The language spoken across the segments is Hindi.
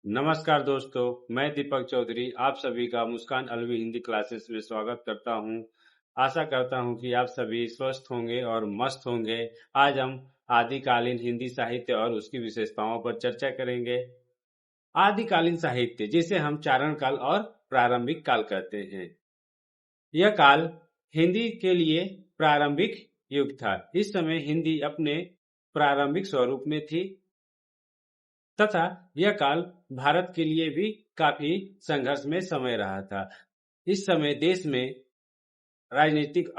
नमस्कार दोस्तों, मैं दीपक चौधरी आप सभी का मुस्कान अलवी हिंदी क्लासेस में स्वागत करता हूं। आशा करता हूं कि आप सभी स्वस्थ होंगे और मस्त होंगे। आज हम आदिकालीन हिंदी साहित्य और उसकी विशेषताओं पर चर्चा करेंगे। आदिकालीन साहित्य, जिसे हम चारण काल और प्रारंभिक काल कहते हैं, यह काल हिंदी के लिए प्रारंभिक युग था। इस समय हिंदी अपने प्रारंभिक स्वरूप में थी तथा यह काल भारत के लिए भी काफी संघर्ष में समय रहा था। इस समय देश में राजनीतिक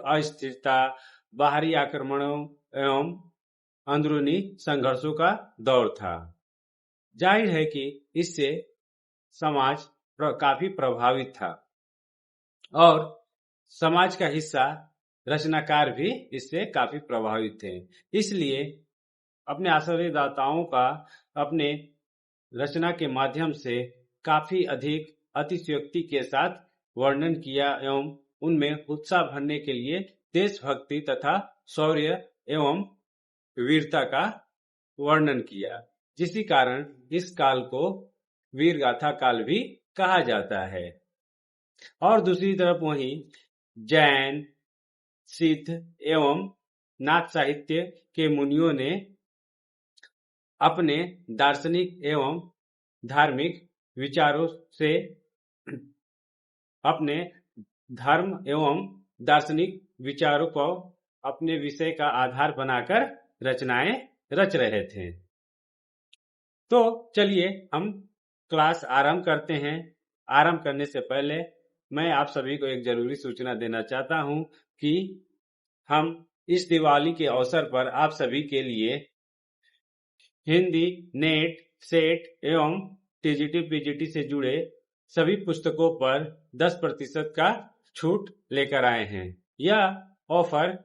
अस्थिरता, बाहरी आक्रमणों एवं अंदरूनी संघर्षों का दौर था। जाहिर है कि इससे समाज काफी प्रभावित था और समाज का हिस्सा रचनाकार भी इससे काफी प्रभावित थे। इसलिए अपने आश्रयदाताओं का अपने रचना के माध्यम से काफी अधिक अतिशयोक्ति के साथ वर्णन किया एवं उनमें उत्साह भरने के लिए देशभक्ति तथा शौर्य एवं वीरता का वर्णन किया, जिसी कारण इस काल को वीर गाथा काल भी कहा जाता है। और दूसरी तरफ वहीं जैन, सिद्ध एवं नाथ साहित्य के मुनियों ने अपने दार्शनिक एवं धार्मिक विचारों से अपने धर्म एवं दार्शनिक विचारों को अपने विषय का आधार बनाकर रचनाएं रच रहे थे। तो चलिए हम क्लास आरंभ करते हैं। आरंभ करने से पहले मैं आप सभी को एक जरूरी सूचना देना चाहता हूं कि हम इस दिवाली के अवसर पर आप सभी के लिए हिंदी नेट, सेट एवं टीजीटी पीजीटी से जुड़े सभी पुस्तकों पर 10% का छूट लेकर आए हैं। यह ऑफर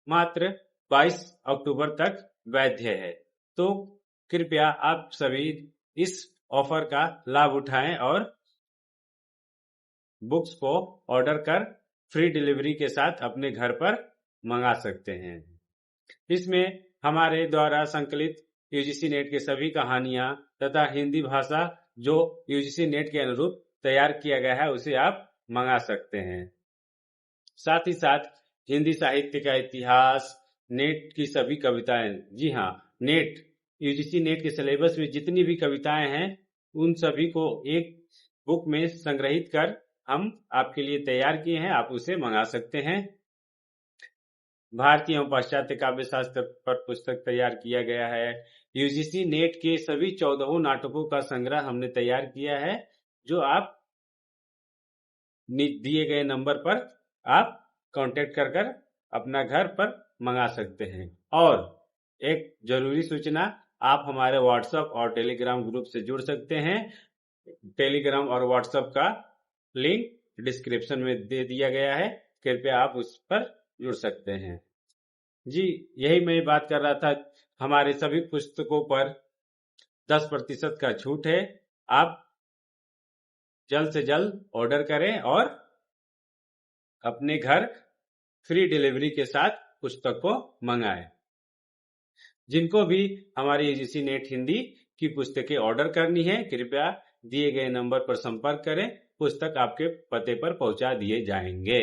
मात्र 22 अक्टूबर तक वैध है, तो कृपया आप सभी इस ऑफर का लाभ उठाएं और बुक्स को ऑर्डर कर फ्री डिलीवरी के साथ अपने घर पर मंगा सकते हैं। इसमें हमारे द्वारा संकलित यूजीसी नेट के सभी कहानियां तथा हिंदी भाषा जो यूजीसी नेट के अनुरूप तैयार किया गया है उसे आप मंगा सकते हैं। साथ ही साथ हिंदी साहित्य का इतिहास, नेट की सभी कविताएं, जी हाँ, नेट यूजीसी नेट के सिलेबस में जितनी भी कविताएं हैं उन सभी को एक बुक में संग्रहित कर हम आपके लिए तैयार किए हैं, आप उसे मंगा सकते हैं। भारतीय एवं पाश्चात्य काव्य शास्त्र पर पुस्तक तैयार किया गया है। यूजीसी नेट के सभी 14 नाटकों का संग्रह हमने तैयार किया है, जो आप दिए गए नंबर पर आप कांटेक्ट कर अपना घर पर मंगा सकते हैं। और एक जरूरी सूचना, आप हमारे व्हाट्सएप और टेलीग्राम ग्रुप से जुड़ सकते हैं। टेलीग्राम और व्हाट्सएप का लिंक डिस्क्रिप्शन में दे दिया गया है, कृपया आप उस पर जुड़ सकते हैं। जी, यही मैं बात कर रहा था, हमारे सभी पुस्तकों पर 10% का छूट है। आप जल्द से जल्द ऑर्डर करें और अपने घर फ्री डिलीवरी के साथ पुस्तक को मंगाएं। जिनको भी हमारी यूजीसी नेट हिंदी की पुस्तकें ऑर्डर करनी है, कृपया दिए गए नंबर पर संपर्क करें, पुस्तक आपके पते पर पहुंचा दिए जाएंगे।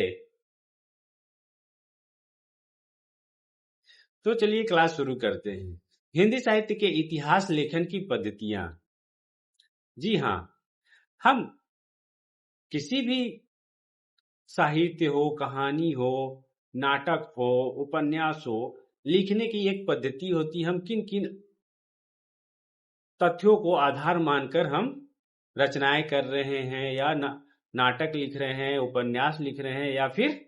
तो चलिए क्लास शुरू करते हैं। हिंदी साहित्य के इतिहास लेखन की पद्धतियां। जी हाँ, हम किसी भी साहित्य हो, कहानी हो, नाटक हो, उपन्यास हो, लिखने की एक पद्धति होती है। हम किन किन तथ्यों को आधार मानकर हम रचनाएं कर रहे हैं, या नाटक लिख रहे हैं, उपन्यास लिख रहे हैं, या फिर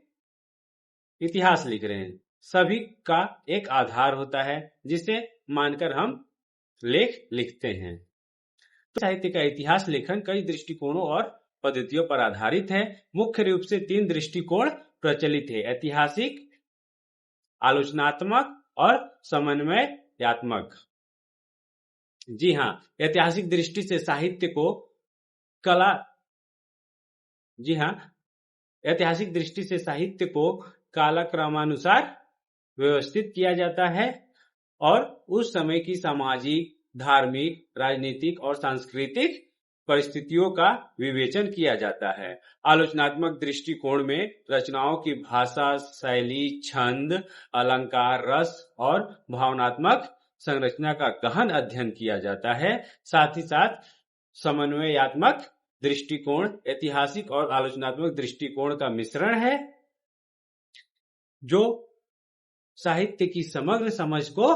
इतिहास लिख रहे हैं, सभी का एक आधार होता है जिसे मानकर हम लेख लिखते हैं। तो साहित्य का इतिहास लेखन कई दृष्टिकोणों और पद्धतियों पर आधारित है। मुख्य रूप से 3 दृष्टिकोण प्रचलित है: ऐतिहासिक, आलोचनात्मक और समन्वयात्मक। जी हाँ, ऐतिहासिक दृष्टि से साहित्य को कला जी हाँ, ऐतिहासिक दृष्टि से साहित्य को कालक्रमानुसार व्यवस्थित किया जाता है और उस समय की सामाजिक, धार्मिक, राजनीतिक और सांस्कृतिक परिस्थितियों का विवेचन किया जाता है। आलोचनात्मक दृष्टिकोण में रचनाओं की भाषा, शैली, छंद, अलंकार, रस और भावनात्मक संरचना का गहन अध्ययन किया जाता है। साथ ही साथ समन्वयात्मक दृष्टिकोण ऐतिहासिक और आलोचनात्मक दृष्टिकोण का मिश्रण है, जो साहित्य की समग्र समझ को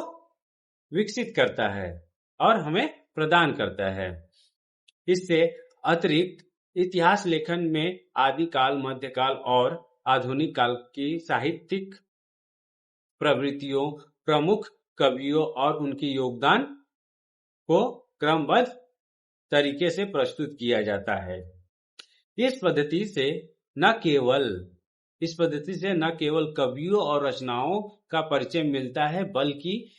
विकसित करता है और हमें प्रदान करता है। इससे अतिरिक्त इतिहास लेखन में आदिकाल, मध्यकाल और आधुनिक काल की साहित्यिक प्रवृत्तियों, प्रमुख कवियों और उनके योगदान को क्रमबद्ध तरीके से प्रस्तुत किया जाता है। इस पद्धति से न केवल कवियों और रचनाओं का परिचय मिलता है, बल्कि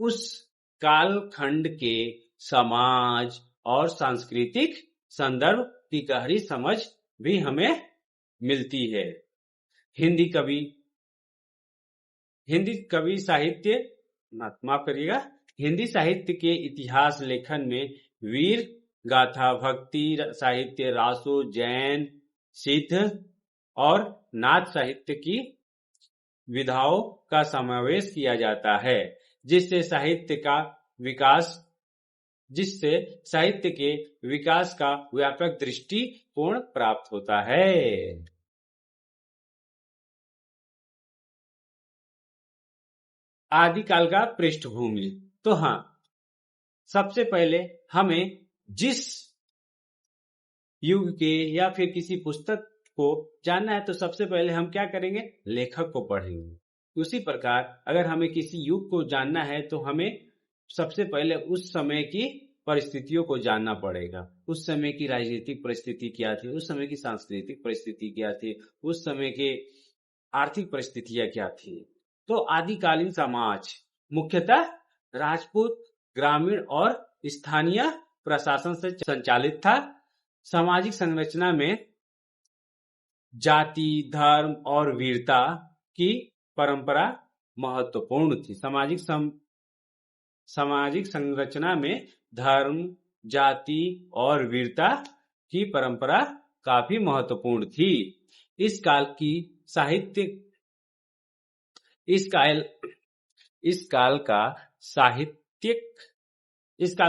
उस कालखंड के समाज और सांस्कृतिक संदर्भ की गहरी समझ भी हमें मिलती है। हिंदी साहित्य के इतिहास लेखन में वीर गाथा, भक्ति साहित्य, रासो, जैन, सिद्ध और नाथ साहित्य की विधाओं का समावेश किया जाता है, जिससे साहित्य के विकास का व्यापक दृष्टिकोण प्राप्त होता है। आदिकाल का पृष्ठभूमि। तो हाँ, सबसे पहले हमें जिस युग के या फिर किसी पुस्तक को जानना है तो सबसे पहले हम क्या करेंगे? लेखक को पढ़ेंगे। उसी प्रकार अगर हमें किसी युग को जानना है तो हमें सबसे पहले उस समय की परिस्थितियों को जानना पड़ेगा। उस समय की राजनीतिक परिस्थिति क्या थी, उस समय की सांस्कृतिक परिस्थिति क्या थी, उस समय के आर्थिक परिस्थितियां क्या थी। तो आदिकालीन समाज मुख्यतः राजपूत, ग्रामीण और स्थानीय प्रशासन से संचालित था। सामाजिक संरचना में जाति, धर्म और वीरता की परंपरा महत्वपूर्ण थी। सामाजिक संरचना में धर्म, जाति और वीरता की परंपरा काफी महत्वपूर्ण थी। इस काल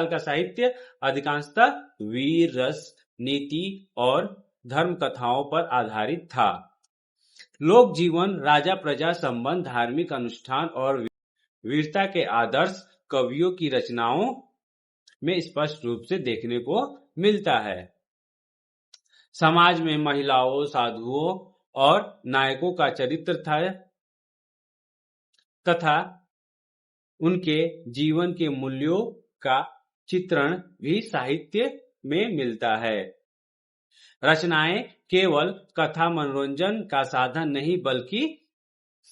का साहित्य अधिकांशतः वीर रस, नीति और धर्म कथाओं पर आधारित था। लोक जीवन, राजा प्रजा संबंध, धार्मिक अनुष्ठान और वीरता के आदर्श कवियों की रचनाओं में स्पष्ट रूप से देखने को मिलता है। समाज में महिलाओं, साधुओं और नायकों का चरित्र था तथा उनके जीवन के मूल्यों का चित्रण भी साहित्य में मिलता है। रचनाएं केवल कथा मनोरंजन का साधन नहीं, बल्कि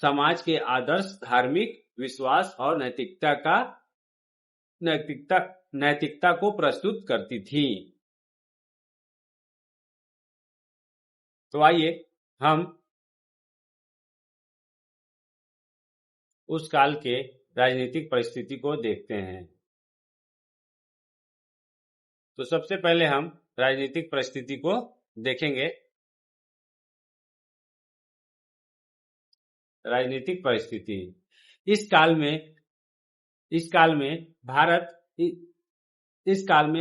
समाज के आदर्श, धार्मिक विश्वास और नैतिकता को प्रस्तुत करती थी। तो आइए हम उस काल के राजनीतिक परिस्थिति को देखते हैं। तो सबसे पहले हम राजनीतिक परिस्थिति को देखेंगे। राजनीतिक परिस्थिति इस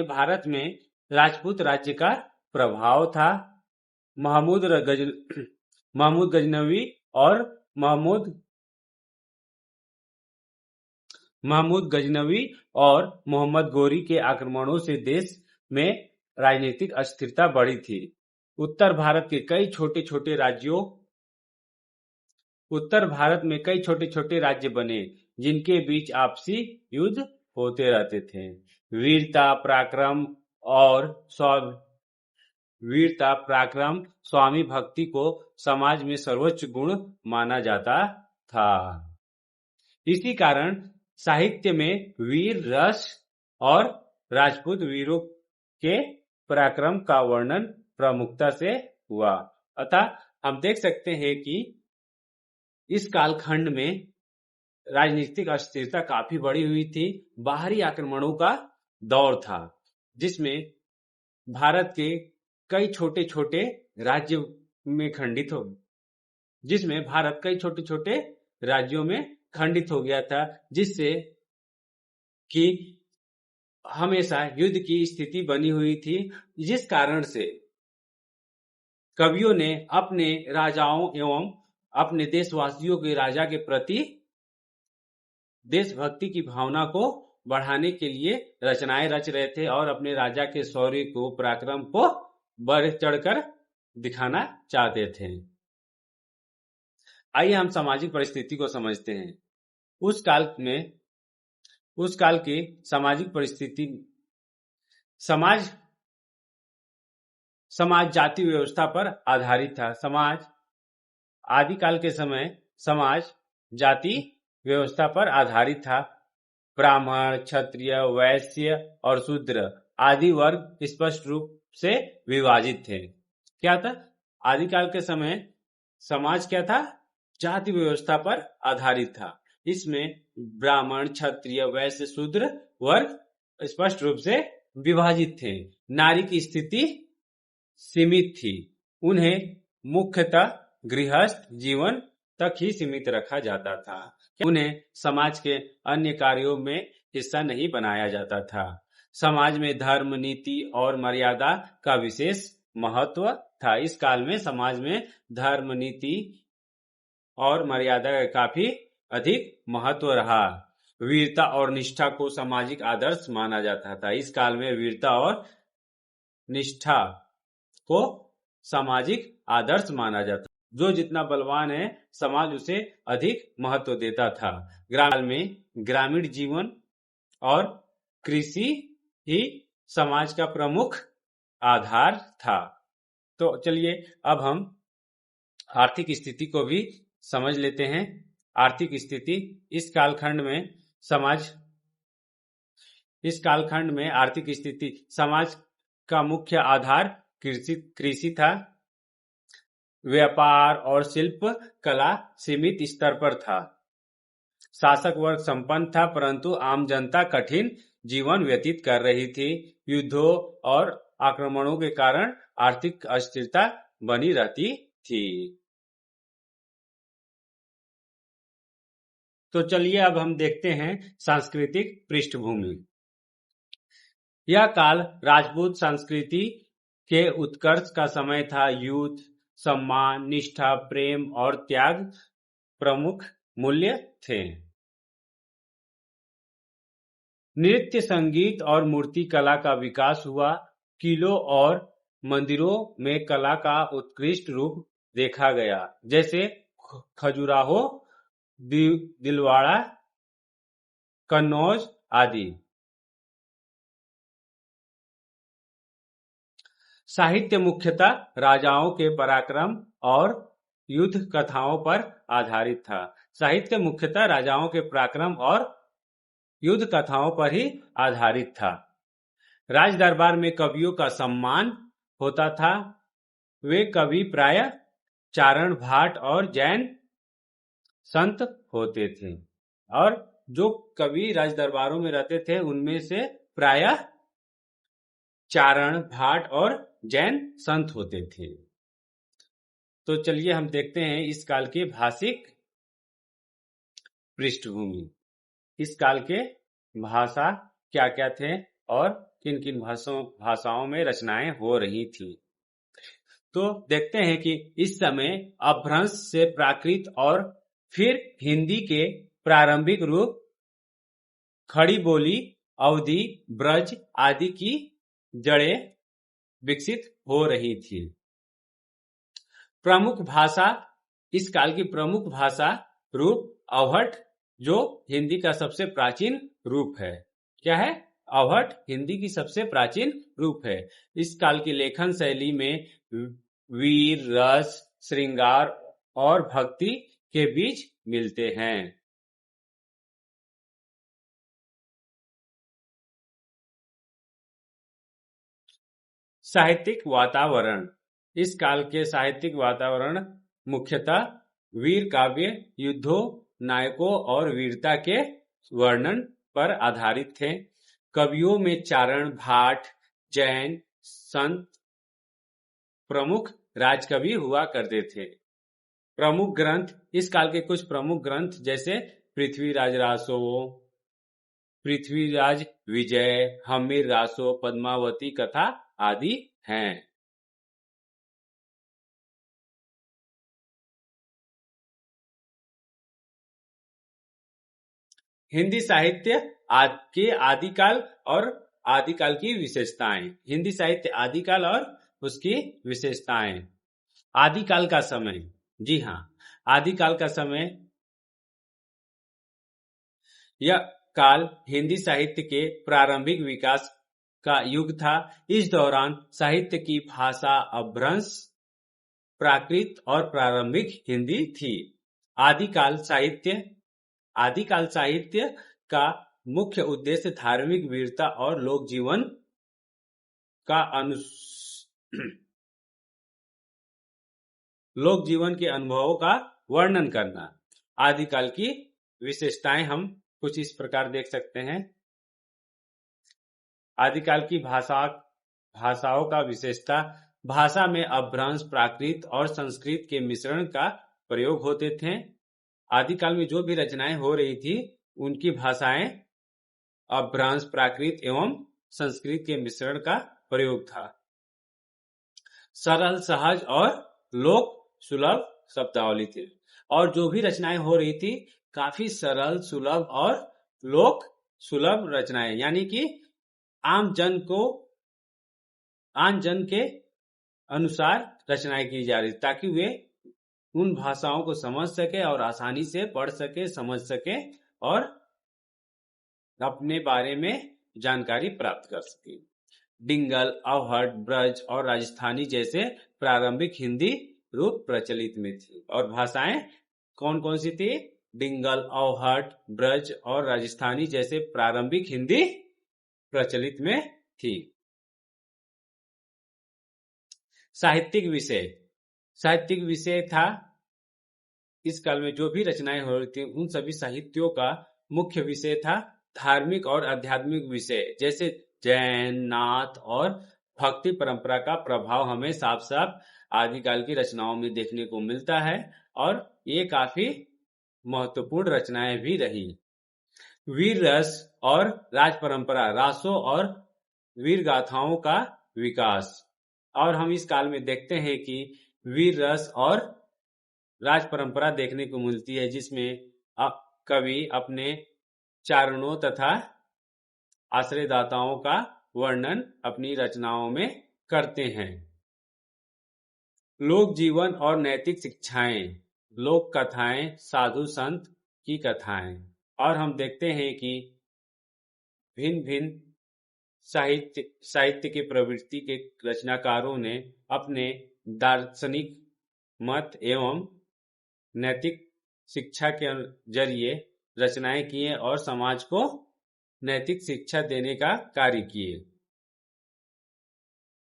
भारत में राजपूत राज्य का प्रभाव था। महमूद गजनवी और मोहम्मद गोरी के आक्रमणों से देश में राजनीतिक अस्थिरता बढ़ी थी। उत्तर भारत में कई छोटे राज्य बने, जिनके बीच आपसी युद्ध होते रहते थे। वीरता, पराक्रम, स्वामी भक्ति को समाज में सर्वोच्च गुण माना जाता था। इसी कारण साहित्य में वीर रस और राजपूत वीरों के पराक्रम का वर्णन प्रमुखता से हुआ। अतः हम देख सकते हैं कि इस कालखंड में राजनीतिक अस्थिरता काफी बढ़ी हुई थी। बाहरी आक्रमणों का दौर था, जिसमें भारत के कई छोटे छोटे राज्यों में खंडित हो जिसमें भारत कई छोटे छोटे राज्यों में खंडित हो गया था, जिससे कि हमेशा युद्ध की स्थिति बनी हुई थी, जिस कारण से कवियों ने अपने राजाओं एवं अपने देशवासियों के राजा के प्रति देशभक्ति की भावना को बढ़ाने के लिए रचनाएं रच रहे थे और अपने राजा के शौर्य को, पराक्रम को बढ़ चढ़कर दिखाना चाहते थे। आइए हम सामाजिक परिस्थिति को समझते हैं। उस काल की सामाजिक परिस्थिति समाज जाति व्यवस्था पर आधारित था। आदिकाल के समय समाज जाति व्यवस्था पर आधारित था। ब्राह्मण, क्षत्रिय, वैश्य और शूद्र आदि वर्ग स्पष्ट रूप से विभाजित थे। क्या था? आदिकाल के समय समाज क्या था? जाति व्यवस्था पर आधारित था। इसमें ब्राह्मण, क्षत्रिय, वैश्य, शूद्र वर्ग स्पष्ट रूप से विभाजित थे। नारी की स्थिति सीमित थी। उन्हें मुख्यतः गृहस्थ जीवन तक ही सीमित रखा जाता था। उन्हें समाज के अन्य कार्यों में हिस्सा नहीं बनाया जाता था। समाज में धर्म, नीति और मर्यादा का विशेष महत्व था। इस काल में समाज में धर्म, नीति और मर्यादा का काफी अधिक महत्व रहा। वीरता और निष्ठा को सामाजिक आदर्श माना जाता था। इस काल में वीरता और निष्ठा को सामाजिक आदर्श माना जाता। जो जितना बलवान है, समाज उसे अधिक महत्व देता था। ग्रामीण जीवन और कृषि ही समाज का प्रमुख आधार था। तो चलिए अब हम आर्थिक स्थिति को भी समझ लेते हैं। आर्थिक स्थिति इस कालखंड में आर्थिक स्थिति समाज का मुख्य आधार कृषि था। व्यापार और शिल्प कला सीमित स्तर पर था। शासक वर्ग संपन्न था, परंतु आम जनता कठिन जीवन व्यतीत कर रही थी। युद्धों और आक्रमणों के कारण आर्थिक अस्थिरता बनी रहती थी। तो चलिए अब हम देखते हैं सांस्कृतिक पृष्ठभूमि। यह काल राजपूत संस्कृति के उत्कर्ष का समय था। युद्ध, सम्मान, निष्ठा, प्रेम और त्याग प्रमुख मूल्य थे। नृत्य, संगीत और मूर्ति कला का विकास हुआ। किलों और मंदिरों में कला का उत्कृष्ट रूप देखा गया, जैसे खजुराहो, दिलवाड़ा, कन्नौज आदि। साहित्य मुख्यतः राजाओं के पराक्रम और युद्ध कथाओं पर आधारित था। साहित्य मुख्यतः राजाओं के पराक्रम और युद्ध कथाओं पर ही आधारित था। राज दरबार में कवियों का सम्मान होता था। वे कवि प्रायः चारण, भाट और जैन संत होते थे। और जो कवि राज दरबारों में रहते थे उनमें से प्रायः चारण, भाट और जैन संत होते थे। तो चलिए हम देखते हैं इस काल के भाषिक पृष्ठभूमि। इस काल के भाषा क्या क्या थे और किन किन भाषाओं में रचनाएं हो रही थी। तो देखते हैं कि इस समय अपभ्रंश से प्राकृत और फिर हिंदी के प्रारंभिक रूप खड़ी बोली, अवधी, ब्रज आदि की जड़ें विकसित हो रही थी। प्रमुख भाषा, इस काल की प्रमुख भाषा रूप अवहट, जो हिंदी का सबसे प्राचीन रूप है। क्या है? अवहट हिंदी की सबसे प्राचीन रूप है। इस काल की लेखन शैली में वीर, रस, श्रृंगार और भक्ति के बीच मिलते हैं। साहित्यिक वातावरण, इस काल के साहित्यिक वातावरण मुख्यतः वीर काव्य, युद्धों नायकों और वीरता के वर्णन पर आधारित थे। कवियों में चारण, भाट, जैन, संत प्रमुख राजकवि हुआ करते थे। प्रमुख ग्रंथ, इस काल के कुछ प्रमुख ग्रंथ जैसे पृथ्वीराज रासो, पृथ्वीराज विजय, हम्मीर रासो, पद्मावती कथा आदि हैं। हिंदी साहित्य के आदिकाल और आदिकाल की विशेषताएं। हिंदी साहित्य आदिकाल और उसकी विशेषताएं। आदिकाल का समय, जी हाँ, आदिकाल का समय, यह काल हिंदी साहित्य के प्रारंभिक विकास का युग था। इस दौरान साहित्य की भाषा अपभ्रंश, प्राकृत और प्रारंभिक हिंदी थी। आदिकाल साहित्य का मुख्य उद्देश्य धार्मिक वीरता और लोक जीवन के अनुभवों का वर्णन करना। आदिकाल की विशेषताएं हम कुछ इस प्रकार देख सकते हैं। आदिकाल की भाषाओं का विशेषता, भाषा में अपभ्रंश, प्राकृत और संस्कृत के मिश्रण का प्रयोग होते थे। आदिकाल में जो भी रचनाएं हो रही थी उनकी भाषाएं अपभ्रंश, प्राकृत एवं संस्कृत के मिश्रण का प्रयोग था। सरल, सहज और लोक सुलभ शब्दावली थी, और जो भी रचनाएं हो रही थी काफी सरल, सुलभ और लोक सुलभ रचनाएं, यानी कि आम जन के अनुसार रचनाएं की जा रही, ताकि वे उन भाषाओं को समझ सके और आसानी से पढ़ सके, समझ सके और अपने बारे में जानकारी प्राप्त कर सके। डिंगल, अवहट, ब्रज और राजस्थानी जैसे प्रारंभिक हिंदी रूप प्रचलित में थी। और भाषाएं कौन कौन सी थी? डिंगल, अवहट, ब्रज और राजस्थानी जैसे प्रारंभिक हिंदी प्रचलित में थी। साहित्यिक विषय था, इस काल में जो भी रचनाएं हो रही थी उन सभी साहित्यों का मुख्य विषय था धार्मिक और आध्यात्मिक विषय, जैसे जैन, नाथ और भक्ति परंपरा का प्रभाव हमें साफ साफ आदिकाल की रचनाओं में देखने को मिलता है, और ये काफी महत्वपूर्ण रचनाएं भी रही। वीर रस और राज परंपरा, रासों और वीर गाथाओं का विकास, और हम इस काल में देखते हैं कि वीर रस और राज परंपरा देखने को मिलती है, जिसमें कवि अपने चारणों तथा आश्रयदाताओं का वर्णन अपनी रचनाओं में करते हैं। लोक जीवन और नैतिक शिक्षाएं, लोक कथाएं, साधु संत की कथाएं, और हम देखते हैं कि भिन्न भिन्न साहित्य के प्रवृत्ति के रचनाकारों ने अपने दार्शनिक मत एवं नैतिक शिक्षा के जरिए रचनाएं किए और समाज को नैतिक शिक्षा देने का कार्य किए।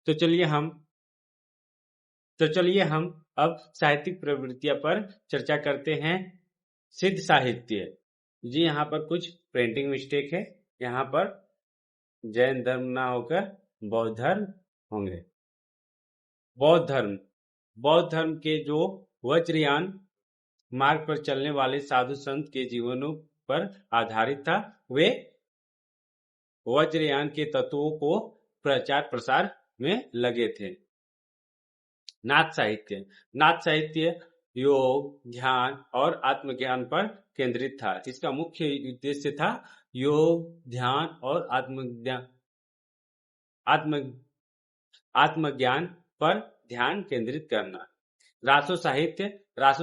तो चलिए हम अब साहित्यिक प्रवृत्तियां पर चर्चा करते हैं। सिद्ध साहित्य, जी यहाँ पर कुछ प्रिंटिंग मिस्टेक है, यहाँ पर जैन धर्म ना होकर बौद्ध धर्म होंगे। बौद्ध धर्म के जो वज्रयान मार्ग पर चलने वाले साधु संत के जीवनों पर आधारित था, वे वज्रयान के तत्वों को प्रचार प्रसार में लगे थे। नाथ साहित्य योग, ध्यान और आत्मज्ञान पर केंद्रित था। इसका मुख्य उद्देश्य था योग, ध्यान और आत्मज्ञान पर ध्यान केंद्रित करना। रासो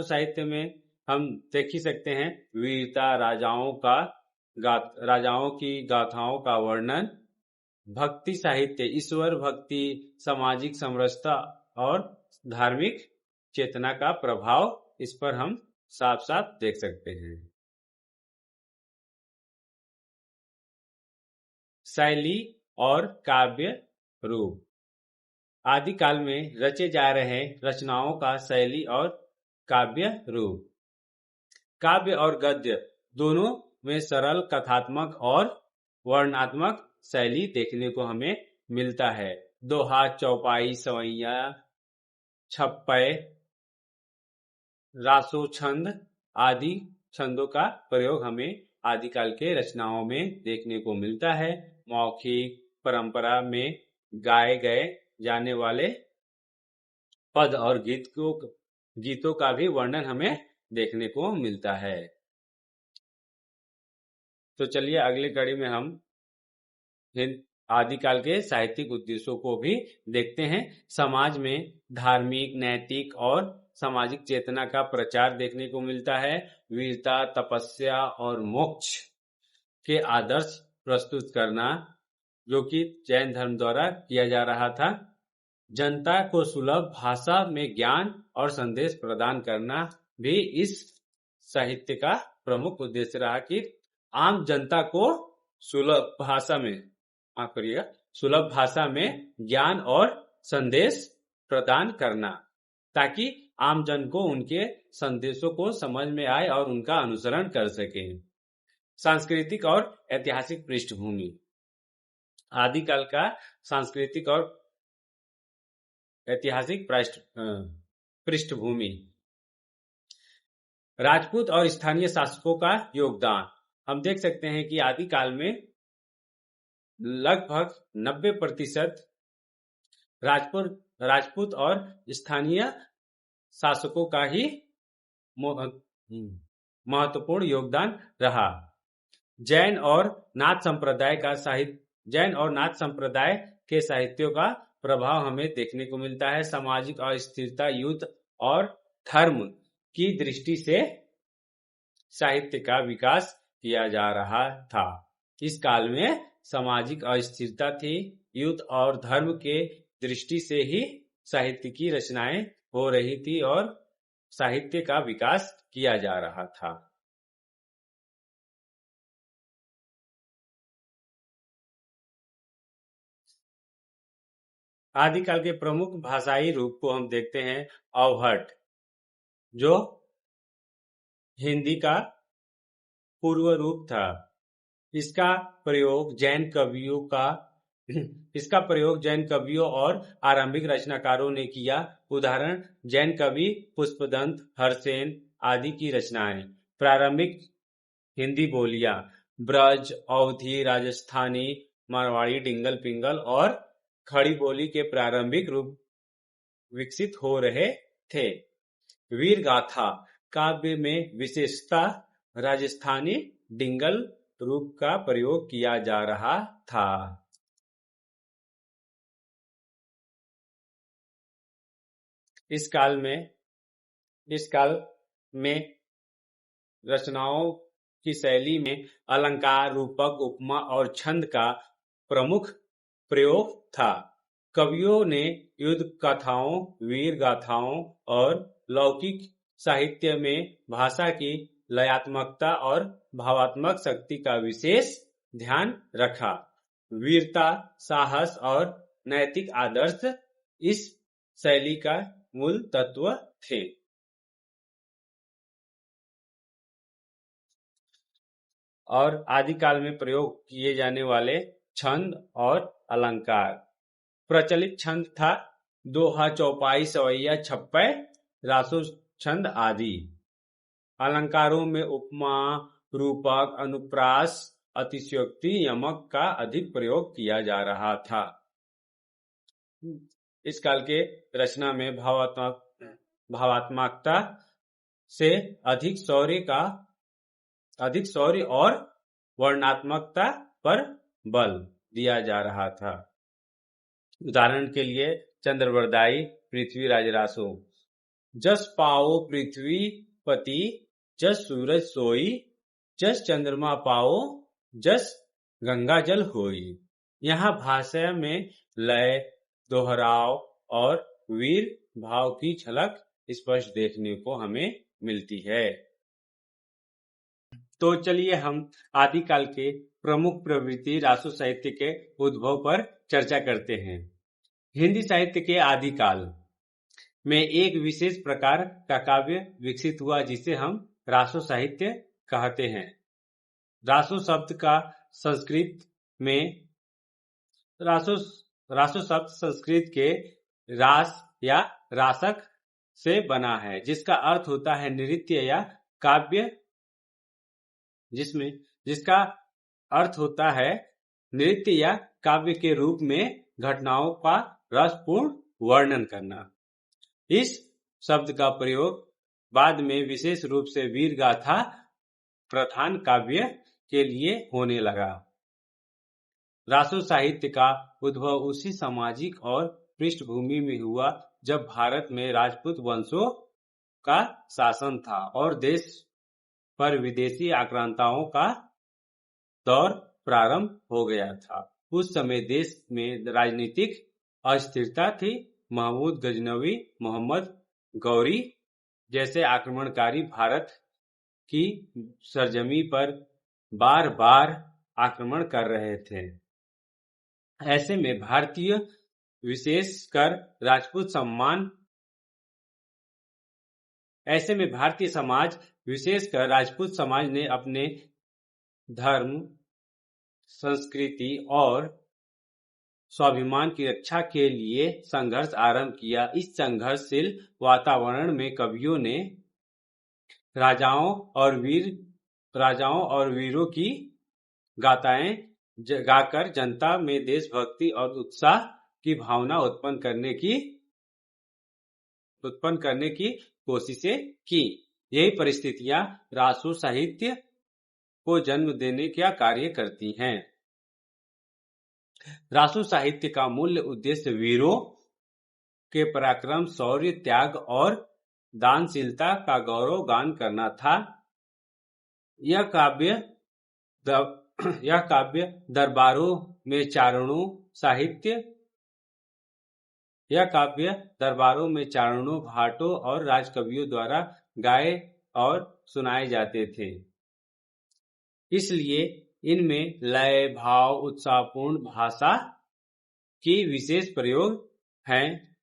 साहित्य में हम देख ही सकते हैं वीरता, राजाओं की गाथाओं का वर्णन। भक्ति साहित्य, ईश्वर भक्ति, सामाजिक समरसता और धार्मिक चेतना का प्रभाव, इस पर हम साफ साफ देख सकते हैं। शैली और काव्य रूप, आदिकाल में रचे जा रहे रचनाओं का शैली और काव्य रूप। काव्य और गद्य दोनों में सरल कथात्मक और वर्णनात्मक शैली देखने को हमें मिलता है। दोहा, चौपाई, सवैया, छप्पय, रासो छंद आदि छंदों का प्रयोग हमें आदिकाल के रचनाओं में देखने को मिलता है। मौखिक परंपरा में गाए गए जाने वाले पद और गीतों का भी वर्णन हमें देखने को मिलता है। तो चलिए अगली कड़ी में हम आदिकाल के साहित्यिक उद्देश्यों को भी देखते हैं। समाज में धार्मिक, नैतिक और सामाजिक चेतना का प्रचार देखने को मिलता है। वीरता, तपस्या और मोक्ष के आदर्श प्रस्तुत करना, जो कि जैन धर्म द्वारा किया जा रहा था। जनता को सुलभ भाषा में ज्ञान और संदेश प्रदान करना भी इस साहित्य का प्रमुख उद्देश्य रहा कि आम जनता को सुलभ भाषा में ज्ञान और संदेश प्रदान करना, ताकि आम जन को उनके संदेशों को समझ में आए और उनका अनुसरण कर सके। सांस्कृतिक और ऐतिहासिक पृष्ठभूमि। आदिकाल का सांस्कृतिक और ऐतिहासिक पृष्ठभूमि। राजपूत और स्थानीय शासकों का योगदान। हम देख सकते हैं कि आदिकाल में लगभग 90% राजपूत और स्थानीय शासकों का ही महत्वपूर्ण योगदान रहा। जैन और नाथ संप्रदाय के साहित्यों का प्रभाव हमें देखने को मिलता है। सामाजिक अस्थिरता, युद्ध और धर्म की दृष्टि से साहित्य का विकास किया जा रहा था। इस काल में सामाजिक अस्थिरता थी, युद्ध और धर्म के दृष्टि से ही साहित्य की रचनाएं हो रही थी और साहित्य का विकास किया जा रहा था। आदिकाल के प्रमुख भाषाई रूप को हम देखते हैं। अवहट, जो हिंदी का पूर्व रूप था। इसका प्रयोग जैन कवियों और आरंभिक रचनाकारों ने किया। उदाहरण जैन कवि पुष्पदंत, हरसेन आदि की रचनाएं। प्रारंभिक हिंदी बोलियां ब्रज, अवधी, राजस्थानी, मारवाड़ी, डिंगल पिंगल और खड़ी बोली के प्रारंभिक रूप विकसित हो रहे थे। वीर गाथा काव्य में विशेषता राजस्थानी डिंगल रूप का प्रयोग किया जा रहा था। इस काल में रचनाओं की शैली में अलंकार, रूपक, उपमा और छंद का प्रमुख प्रयोग था। कवियों ने युद्ध कथाओं, वीर गाथाओं और लौकिक साहित्य में भाषा की लयात्मकता और भावात्मक शक्ति का विशेष ध्यान रखा। वीरता, साहस और नैतिक आदर्श इस शैली का मूल तत्व थे। और आदिकाल में प्रयोग किए जाने वाले छंद और अलंकार। प्रचलित छंद था दोहा, चौपाई, सवैया, छप्पय, रासो छंद आदि। अलंकारों में उपमा, रूपक, अनुप्रास, अतिशयोक्ति, यमक का अधिक प्रयोग किया जा रहा था। इस काल के रचना में भावात्मकता से अधिक शौर्य और वर्णनात्मकता पर बल दिया जा रहा था। उदाहरण के लिए चंद्रवरदाई, पृथ्वीराज रासो। जस पाओ पृथ्वीपति, जस सूरज सोई, जस चंद्रमा पाओ, जस गंगा जल होई। यहाँ भाषा में लय, दोहराव और वीर भाव की झलक स्पष्ट देखने को हमें मिलती है। तो चलिए हम आदिकाल के प्रमुख प्रवृत्ति रासो साहित्य के उद्भव पर चर्चा करते हैं। हिंदी साहित्य के आदिकाल में एक विशेष प्रकार का काव्य विकसित हुआ जिसे हम रासो साहित्य कहते हैं। रासो शब्द का संस्कृत में रासो शब्द संस्कृत के रास या रासक से बना है, जिसका अर्थ होता है नृत्य या काव्य, जिसका अर्थ होता है नृत्य या काव्य के रूप में घटनाओं का रसपूर्ण वर्णन करना। इस शब्द का प्रयोग बाद में विशेष रूप से वीर गाथा प्रधान काव्य के लिए होने लगा। रासो साहित्य का उद्भव उसी सामाजिक और पृष्ठभूमि में हुआ जब भारत में राजपूत वंशों का शासन था और देश पर विदेशी आक्रांताओं का दौर प्रारंभ हो गया था। उस समय देश में राजनीतिक अस्थिरता थी। महमूद गजनवी, मोहम्मद गौरी जैसे आक्रमणकारी भारत की सरजमी पर बार बार आक्रमण कर रहे थे। ऐसे में भारतीय समाज विशेषकर राजपूत समाज ने अपने धर्म, संस्कृति और स्वाभिमान की रक्षा के लिए संघर्ष आरंभ किया। इस संघर्षशील वातावरण में कवियों ने राजाओं और वीरों की गाथाएं गाकर जनता में देशभक्ति और उत्साह की भावना उत्पन्न करने की कोशिशें की। यही परिस्थितियां रासो साहित्य को जन्म देने का कार्य करती हैं। रासो साहित्य का मूल उद्देश्य वीरों के पराक्रम, शौर्य, त्याग और दानशीलता का गौरव गान करना था। यह काव्य दरबारों में चारणों, भाटों और राजकवियों द्वारा गाए और सुनाए जाते थे। इसलिए इनमें लय, भाव, उत्साहपूर्ण भाषा की विशेष प्रयोग हैं।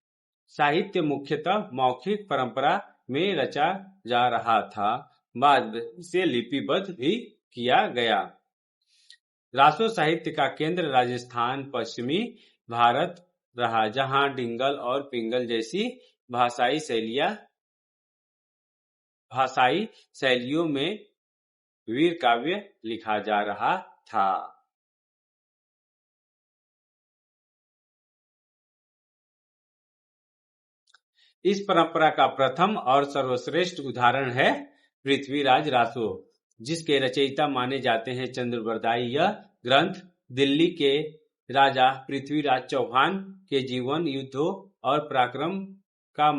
साहित्य मुख्यतः मौखिक परंपरा में रचा जा रहा था, बाद में इसे लिपिबद्ध भी किया गया। रासो साहित्य का केंद्र राजस्थान, पश्चिमी भारत रहा, जहां डिंगल और पिंगल जैसी भाषाई शैलियों में वीर काव्य लिखा जा रहा था। इस परंपरा का प्रथम और सर्वश्रेष्ठ उदाहरण है पृथ्वीराज रासो, जिसके रचयिता माने जाते हैं चंद्रबरदाई। यह ग्रंथ दिल्ली के राजा पृथ्वीराज चौहान के जीवन, युद्धों और पराक्रम का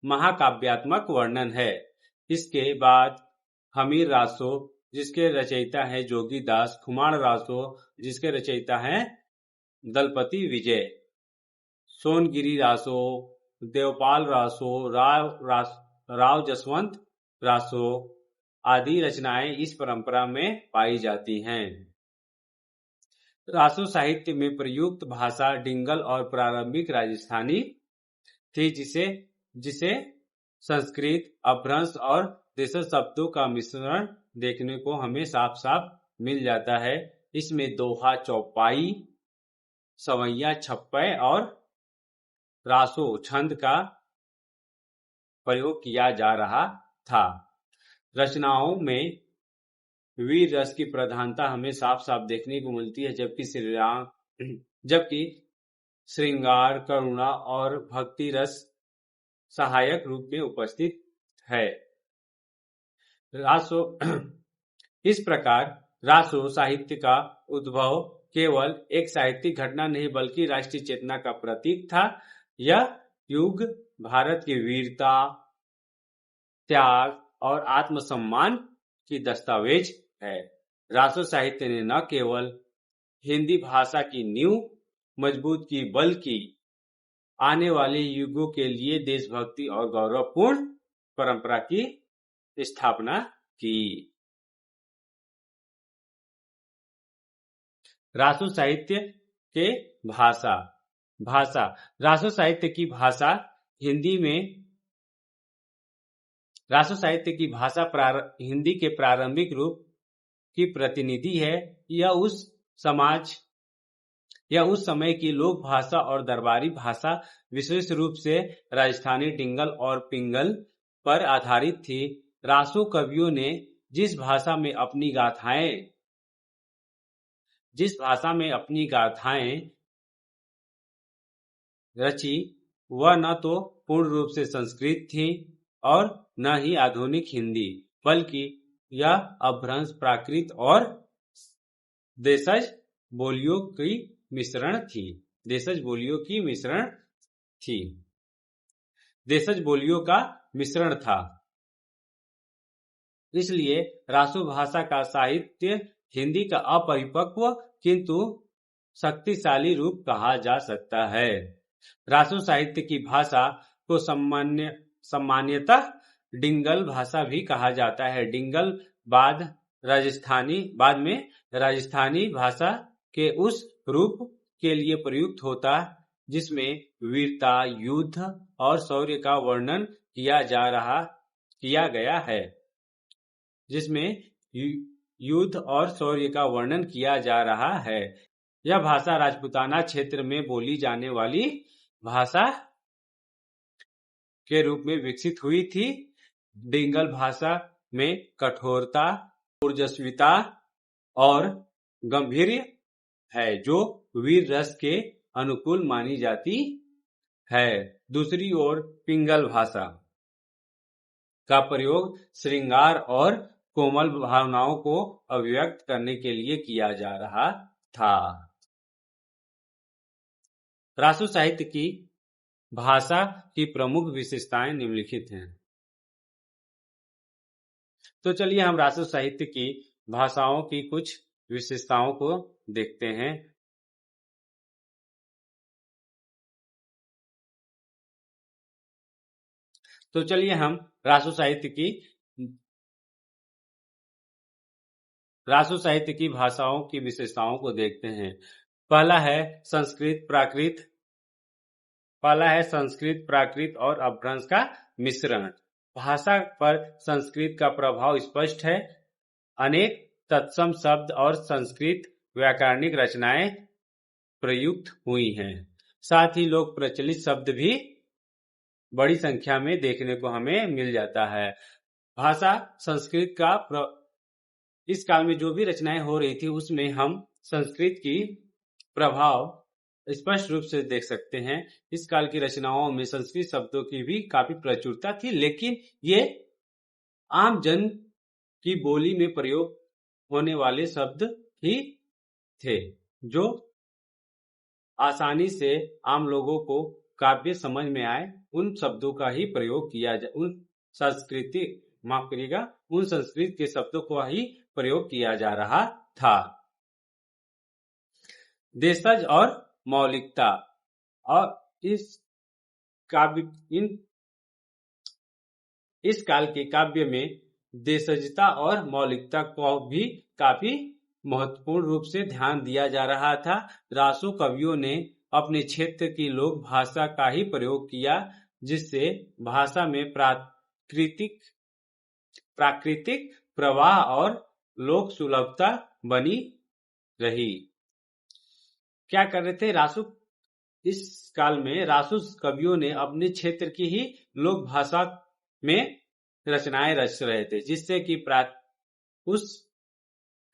महाकाव्यात्मक वर्णन है। इसके बाद हमीर रासो, जिसके रचयिता हैं जोगी दास, खुमाण रासो, जिसके रचयिता हैं दलपति विजय, सोनगिरी रासो, देवपाल रासो, राव जसवंत रासो आदि रचनाएं इस परंपरा में पाई जाती हैं। रासो साहित्य में प्रयुक्त भाषा डिंगल और प्रारंभिक राजस्थानी थी, जिसे संस्कृत, अपभ्रंश और देशज शब्दों का मिश्रण देखने को हमें साफ साफ मिल जाता है। इसमें दोहा, चौपाई, सवैया, छप्पय और रासो छंद का प्रयोग किया जा रहा था। रचनाओं में वीर रस की प्रधानता हमें साफ साफ देखने को मिलती है, जबकि श्रृंगार, करुणा और भक्ति रस सहायक रूप में उपस्थित है। इस प्रकार रासो साहित्य का उद्भव केवल एक साहित्यिक घटना नहीं बल्कि राष्ट्रीय चेतना का प्रतीक था। यह युग भारत की वीरता, त्याग और आत्मसम्मान की दस्तावेज है। रासो साहित्य ने न केवल हिंदी भाषा की नींव मजबूत की, बल्कि आने वाले युगों के लिए देशभक्ति और गौरवपूर्ण परंपरा की स्थापना की। रासो साहित्य के भाषा रासो साहित्य की भाषा हिंदी में रासो साहित्य की भाषा हिंदी के प्रारंभिक रूप की प्रतिनिधि है। यह उस समय की लोक भाषा और दरबारी भाषा, विशेष रूप से राजस्थानी डिंगल और पिंगल पर आधारित थी। रासो कवियों ने जिस भाषा में अपनी गाथाएं रची, वह न तो पूर्ण रूप से संस्कृत थी और न ही आधुनिक हिंदी, बल्कि यह अपभ्रंश, प्राकृत और देशज बोलियों की मिश्रण थी। देशज बोलियों का मिश्रण था। इसलिए रासो भाषा का साहित्य हिंदी का अपरिपक्व किंतु शक्तिशाली रूप कहा जा सकता है। रासो साहित्य की भाषा को सामान्यतः डिंगल भाषा भी कहा जाता है। डिंगल बाद में राजस्थानी भाषा के उस रूप के लिए प्रयुक्त होता जिसमें वीरता, युद्ध और शौर्य का वर्णन किया गया है। यह भाषा राजपूताना क्षेत्र में बोली जाने वाली भाषा के रूप में विकसित हुई थी। डिंगल भाषा में कठोरता, ओजस्विता और गंभीर्य है, जो वीर रस के अनुकूल मानी जाती है। दूसरी ओर पिंगल भाषा का प्रयोग श्रृंगार और कोमल भावनाओं को अभिव्यक्त करने के लिए किया जा रहा था। रासो साहित्य की भाषा की प्रमुख विशेषताएं निम्नलिखित हैं। तो चलिए हम रासो साहित्य की भाषाओं की कुछ विशेषताओं को देखते हैं। तो चलिए हम रासो साहित्य की भाषाओं की विशेषताओं को देखते हैं। पहला है संस्कृत प्राकृत और अपभ्रंश का मिश्रण। भाषा पर संस्कृत का प्रभाव स्पष्ट है। अनेक तत्सम शब्द और संस्कृत व्याकरणिक रचनाएं प्रयुक्त हुई हैं। साथ ही लोक प्रचलित शब्द भी बड़ी संख्या में देखने को हमें मिल जाता है। भाषा संस्कृत का इस काल में जो भी रचनाएं हो रही थी उसमें हम संस्कृत की प्रभाव स्पष्ट रूप से देख सकते हैं। इस काल की रचनाओं में संस्कृत शब्दों की भी काफी प्रचुरता थी, लेकिन ये आम जन की बोली में प्रयोग होने वाले शब्द ही थे, जो आसानी से आम लोगों को काव्य समझ में आए। उन शब्दों का ही प्रयोग किया जाए, उन संस्कृत के शब्दों को ही प्रयोग किया जा रहा था। देशज और मौलिकता, और इस काल के काव्य में देशजता और मौलिकता को भी काफी महत्वपूर्ण रूप से ध्यान दिया जा रहा था। रासो कवियों ने अपने क्षेत्र की लोक भाषा का ही प्रयोग किया, जिससे भाषा में प्राकृतिक प्रवाह और लोक सुलभता बनी रही। क्या कर रहे थे इस काल में रासो कवियों ने अपने क्षेत्र की ही लोक भाषा में रचनाएं रच रहे थे, जिससे कि उस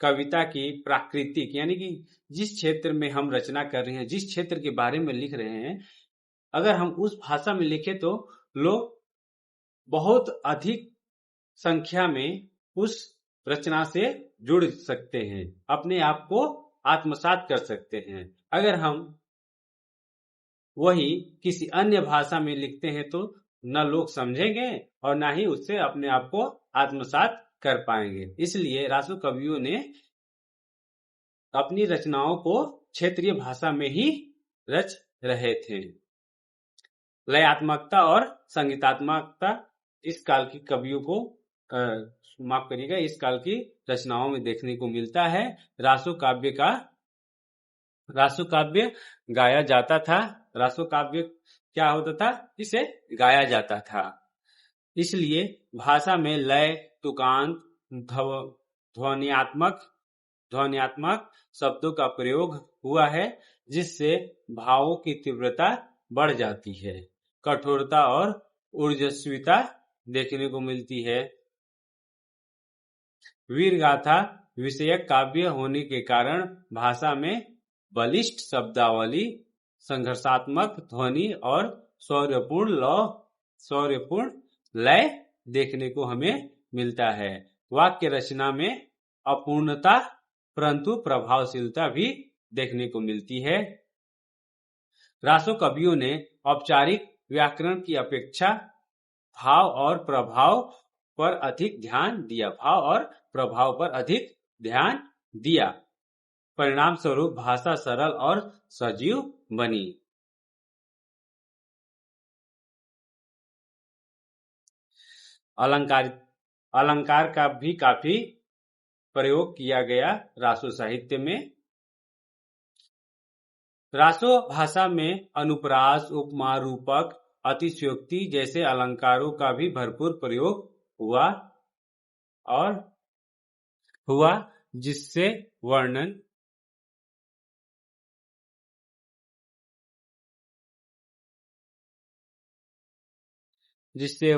कविता की प्राकृतिक, यानी कि जिस क्षेत्र में हम रचना कर रहे हैं, जिस क्षेत्र के बारे में लिख रहे हैं, अगर हम उस भाषा में लिखें तो लोग बहुत अधिक संख्या में उस रचना से जुड़ सकते हैं, अपने आप को आत्मसात कर सकते हैं। अगर हम वही किसी अन्य भाषा में लिखते हैं तो न लोग समझेंगे और न ही उससे अपने आप को आत्मसात कर पाएंगे। इसलिए रासो कवियों ने अपनी रचनाओं को क्षेत्रीय भाषा में ही रच रहे थे। लयात्मकता और संगीतात्मकता इस काल की कवियों को इस काल की रचनाओं में देखने को मिलता है। रासो काव्य गाया जाता था। रासो काव्य क्या होता था? इसे गाया जाता था। इसलिए भाषा में लय, तुकांत, ध्वन्यात्मक शब्दों का प्रयोग हुआ है, जिससे भावों की तीव्रता बढ़ जाती है, कठोरता और ऊर्जस्विता देखने को मिलती है। वीर गाथा विषयक काव्य होने के कारण भाषा में बलिष्ठ शब्दावली, संघर्षात्मक ध्वनि और शौर्यपूर्ण लय देखने को हमें मिलता है। वाक्य रचना में अपूर्णता परंतु प्रभावशीलता भी देखने को मिलती है। रासो कवियों ने औपचारिक व्याकरण की अपेक्षा भाव और प्रभाव पर अधिक ध्यान दिया। परिणाम स्वरूप भाषा सरल और सजीव बनी। अलंकार का भी काफी प्रयोग किया गया रासो साहित्य में। रासो भाषा में अनुप्रास, उपमा, रूपक, अतिशयोक्ति जैसे अलंकारों का भी भरपूर प्रयोग हुआ जिससे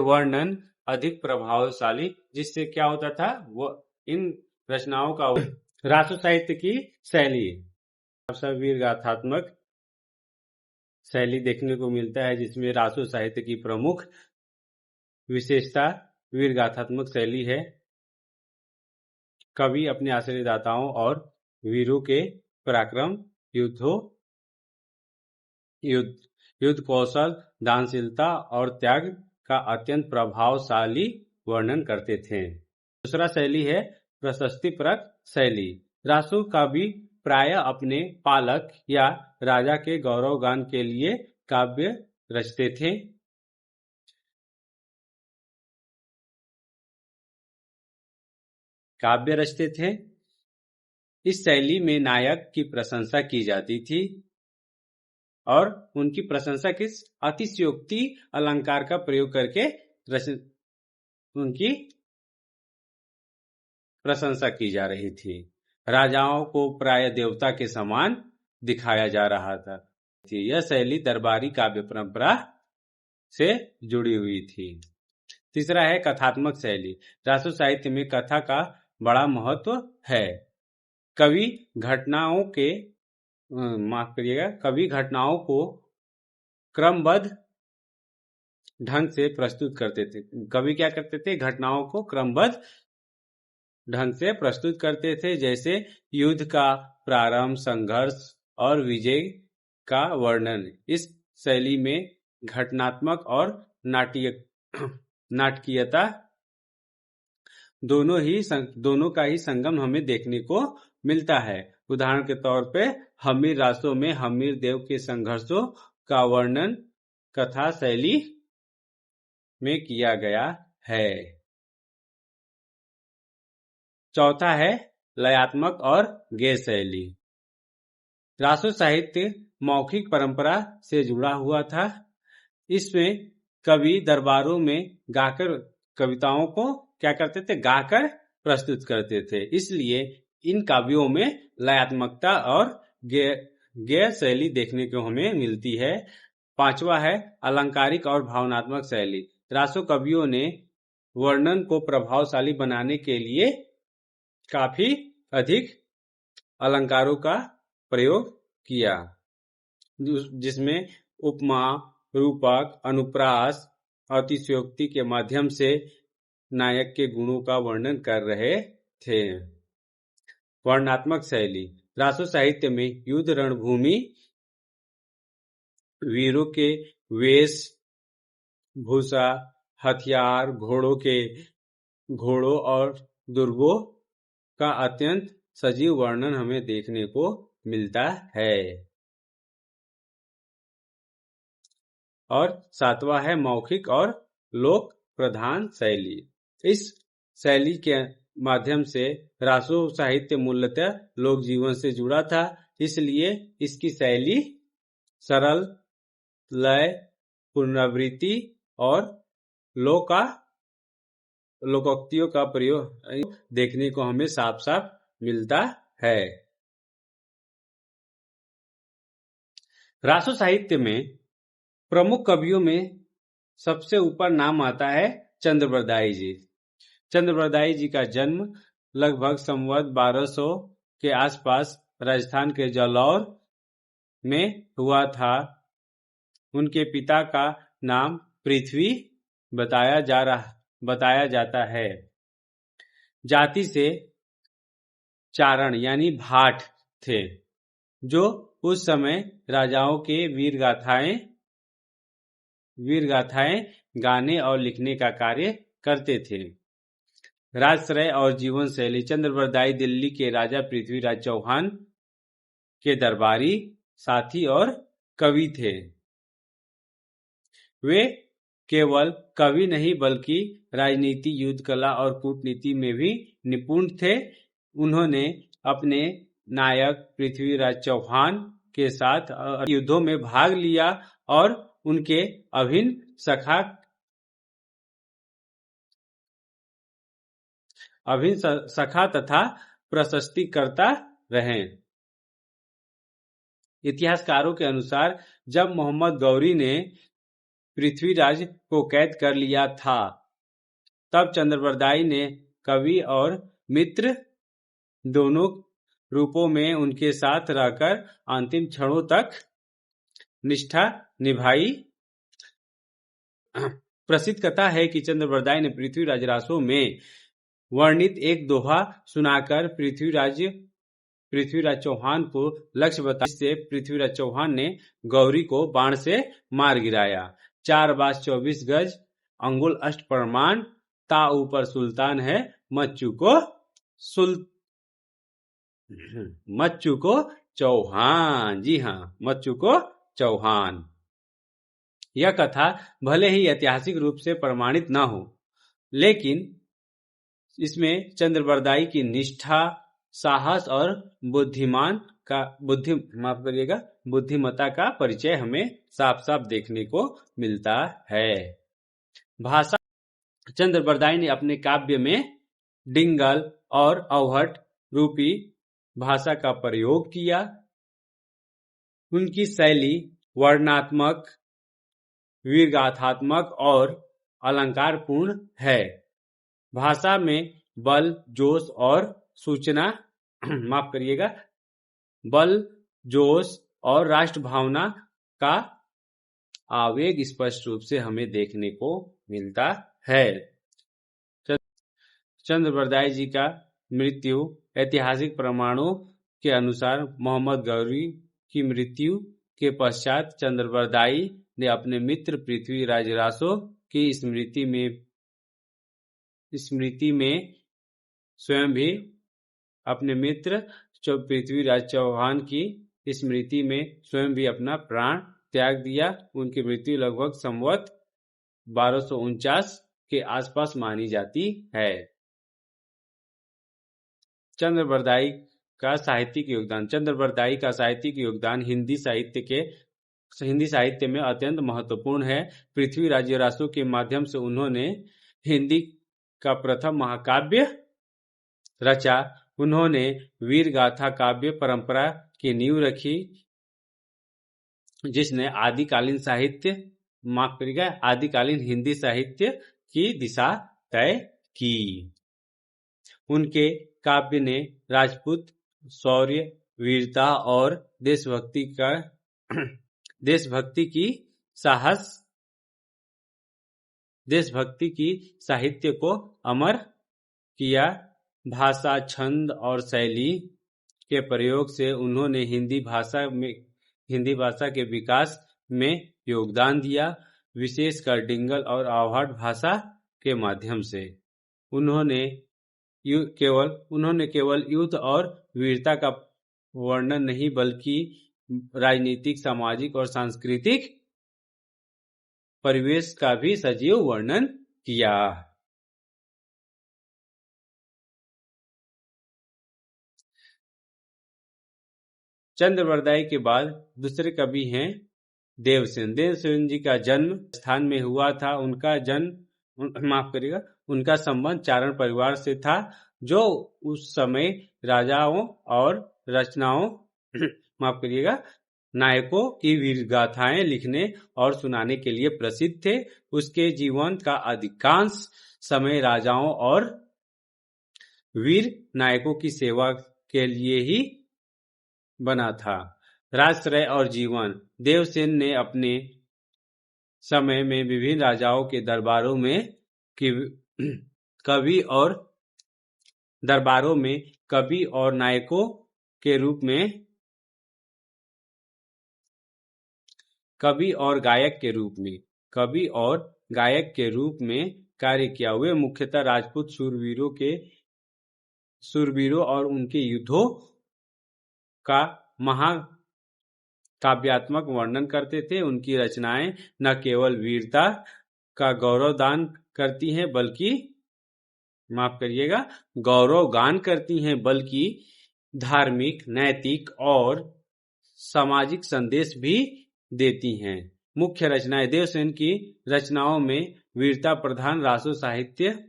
वर्णन अधिक प्रभावशाली, जिससे क्या होता था, वो इन रचनाओं का रासो साहित्य की शैली वीर गाथात्मक शैली देखने को मिलता है, जिसमें रासो साहित्य की प्रमुख विशेषता वीर गाथात्मक शैली है। कवि अपने आश्रयदाताओं और वीरों के पराक्रम, युद्ध कौशल, दानशीलता और त्याग का अत्यंत प्रभावशाली वर्णन करते थे। दूसरा शैली है प्रशस्तिपरक शैली। रासो कवि प्राय अपने पालक या राजा के गौरवगान के लिए काव्य रचते थे। इस शैली में नायक की प्रशंसा की जाती थी और उनकी प्रशंसा किस अतिशयोक्ति अलंकार का प्रयोग करके उनकी प्रशंसा की जा रही थी। राजाओं को प्राय देवता के समान दिखाया जा रहा था। यह शैली दरबारी काव्य परंपरा से जुड़ी हुई थी। तीसरा है कथात्मक शैली। रासो साहित्य में कथा का बड़ा महत्व है। कवि घटनाओं को क्रमबद्ध ढंग से प्रस्तुत करते थे। कवि क्या करते थे? घटनाओं को क्रमबद्ध ढंग से प्रस्तुत करते थे, जैसे युद्ध का प्रारंभ, संघर्ष और विजय का वर्णन। इस शैली में घटनात्मक और नाटकीयता दोनों का ही संगम हमें देखने को मिलता है। उदाहरण के तौर पे हमीर रासो में हमीर देव के संघर्षों का वर्णन कथा शैली में किया गया है। चौथा है लयात्मक और गेय शैली। रासो साहित्य मौखिक परंपरा से जुड़ा हुआ था। इसमें कवि दरबारों में गाकर कविताओं को क्या करते थे? गाकर प्रस्तुत करते थे। इसलिए इन काव्यों में लयात्मकता और गेय शैली देखने को हमें मिलती है। पांचवा है अलंकारिक और भावनात्मक शैली। रासो कवियों ने वर्णन को प्रभावशाली बनाने के लिए काफी अधिक अलंकारों का प्रयोग किया, जिसमें उपमा, रूपक, अनुप्रास, अतिशयोक्ति के माध्यम से नायक के गुणों का वर्णन कर रहे थे। वर्णनात्मक शैली। रासो साहित्य में युद्ध रणभूमि, वीरों के वेश भूषा, हथियार, घोड़ों और दुर्गों का अत्यंत सजीव वर्णन हमें देखने को मिलता है। और सातवां है मौखिक और लोक प्रधान शैली। इस शैली के माध्यम से रासो साहित्य मूलतः लोक जीवन से जुड़ा था, इसलिए इसकी शैली सरल, लय, पुनरावृत्ति और लोक का लोकोक्तियों का प्रयोग देखने को हमें साफ साफ मिलता है। रासो साहित्य में प्रमुख कवियों में सबसे ऊपर नाम आता है चंद्रबरदाई जी। चंद्रबरदाई जी का जन्म लगभग संवत 1200 के आसपास राजस्थान के जालौर में हुआ था। उनके पिता का नाम पृथ्वी बताया जाता है। जाति से चारण यानी भाट थे, जो उस समय राजाओं के वीर गाथाएं गाने और लिखने का कार्य करते थे। राजश्रय और जीवन शैली। चंद्रबरदाई दिल्ली के राजा पृथ्वीराज चौहान के दरबारी साथी और कवि थे। वे केवल कवि नहीं बल्कि राजनीति, युद्ध कला और कूटनीति में भी निपुण थे। उन्होंने अपने नायक पृथ्वीराज चौहान के साथ युद्धों में भाग लिया और उनके अभिन्न सखा तथा प्रशस्तिकर्ता रहे। इतिहासकारों के अनुसार जब मोहम्मद गौरी ने पृथ्वीराज को कैद कर लिया था, तब चंद्रबरदाई ने कवि और मित्र दोनों रूपों में उनके साथ रहकर अंतिम क्षणों तक निष्ठा निभाई। प्रसिद्ध कथा है कि चंद्रबरदाई ने पृथ्वीराज रासो में वर्णित एक दोहा सुनाकर पृथ्वीराज चौहान को लक्ष्य बताया, जिससे पृथ्वीराज चौहान ने गौरी को बाण से मार गिराया। 4 बास 24 गज अंगुल अष्ट प्रमाण, ता ऊपर सुल्तान है मच्चू को चौहान। जी हाँ, मच्चू को चौहान। यह कथा भले ही ऐतिहासिक रूप से प्रमाणित न हो, लेकिन इसमें चंद्रबरदाई की निष्ठा, साहस और बुद्धिमत्ता का परिचय हमें साफ साफ देखने को मिलता है। भाषा। चंद्रबरदाई ने अपने काव्य में डिंगल और अवहट रूपी भाषा का प्रयोग किया। उनकी शैली वर्णनात्मक, वीरगाथात्मक और अलंकारपूर्ण है। भाषा में बल, जोश और सूचना बल, जोश और राष्ट्र भावना का आवेग स्पष्ट रूप से हमें देखने को मिलता है। चंद्रबरदाई जी का मृत्यु ऐतिहासिक प्रमाणों के अनुसार मोहम्मद गौरी की मृत्यु के पश्चात चंद्रबरदाई ने अपने मित्र पृथ्वीराज रासो की स्मृति में स्वयं भी अपने मित्र पृथ्वीराज चौहान की स्मृति में स्वयं भी अपना प्राण त्याग दिया। उनकी मृत्यु लगभग संवत 1249 के आसपास मानी जाती है। चंद्रबरदाई का साहित्यिक योगदान। चंद्रबरदाई का साहित्यिक योगदान हिंदी साहित्य में अत्यंत महत्वपूर्ण है। पृथ्वीराज रासो के माध्यम से उन्होंने हिंदी का प्रथम महाकाव्य रचा। उन्होंने वीर गाथा काव्य परंपरा की नींव रखी, जिसने आदिकालीन हिंदी साहित्य की दिशा तय की। उनके काव्य ने राजपूत शौर्य, वीरता और देशभक्ति की साहित्य को अमर किया। भाषा, छंद और शैली के प्रयोग से उन्होंने हिंदी भाषा के विकास में योगदान दिया, विशेषकर डिंगल और अवहट भाषा के माध्यम से। उन्होंने केवल युद्ध और वीरता का वर्णन नहीं बल्कि राजनीतिक, सामाजिक और सांस्कृतिक परिवेश का भी सजीव वर्णन किया। चंद्रबरदाई के बाद दूसरे कवि हैं देवसेन। देवसेन जी का जन्म स्थान में हुआ था। उनका जन्म माफ करिएगा, उनका संबंध चारण परिवार से था, जो उस समय राजाओं और रचनाओं माफ करिएगा नायकों की वीर गाथाएं लिखने और सुनाने के लिए प्रसिद्ध थे। उसके जीवन का अधिकांश समय राजाओं और वीर नायकों की सेवा के लिए ही बना था। राजश्रय और जीवन। देवसेन ने अपने समय में विभिन्न राजाओं के दरबारों में कवि और नायकों के रूप में कवि और गायक के रूप में कार्य किया। वे मुख्यतः राजपूत शूरवीरों और उनके युद्धों का महाकाव्यात्मक वर्णन करते थे। उनकी रचनाएं न केवल वीरता का गौरवगान करती हैं बल्कि धार्मिक, नैतिक और सामाजिक संदेश भी देती हैं। मुख्य रचनाएं। देवसेन की रचनाओं में वीरता प्रधान रासो साहित्य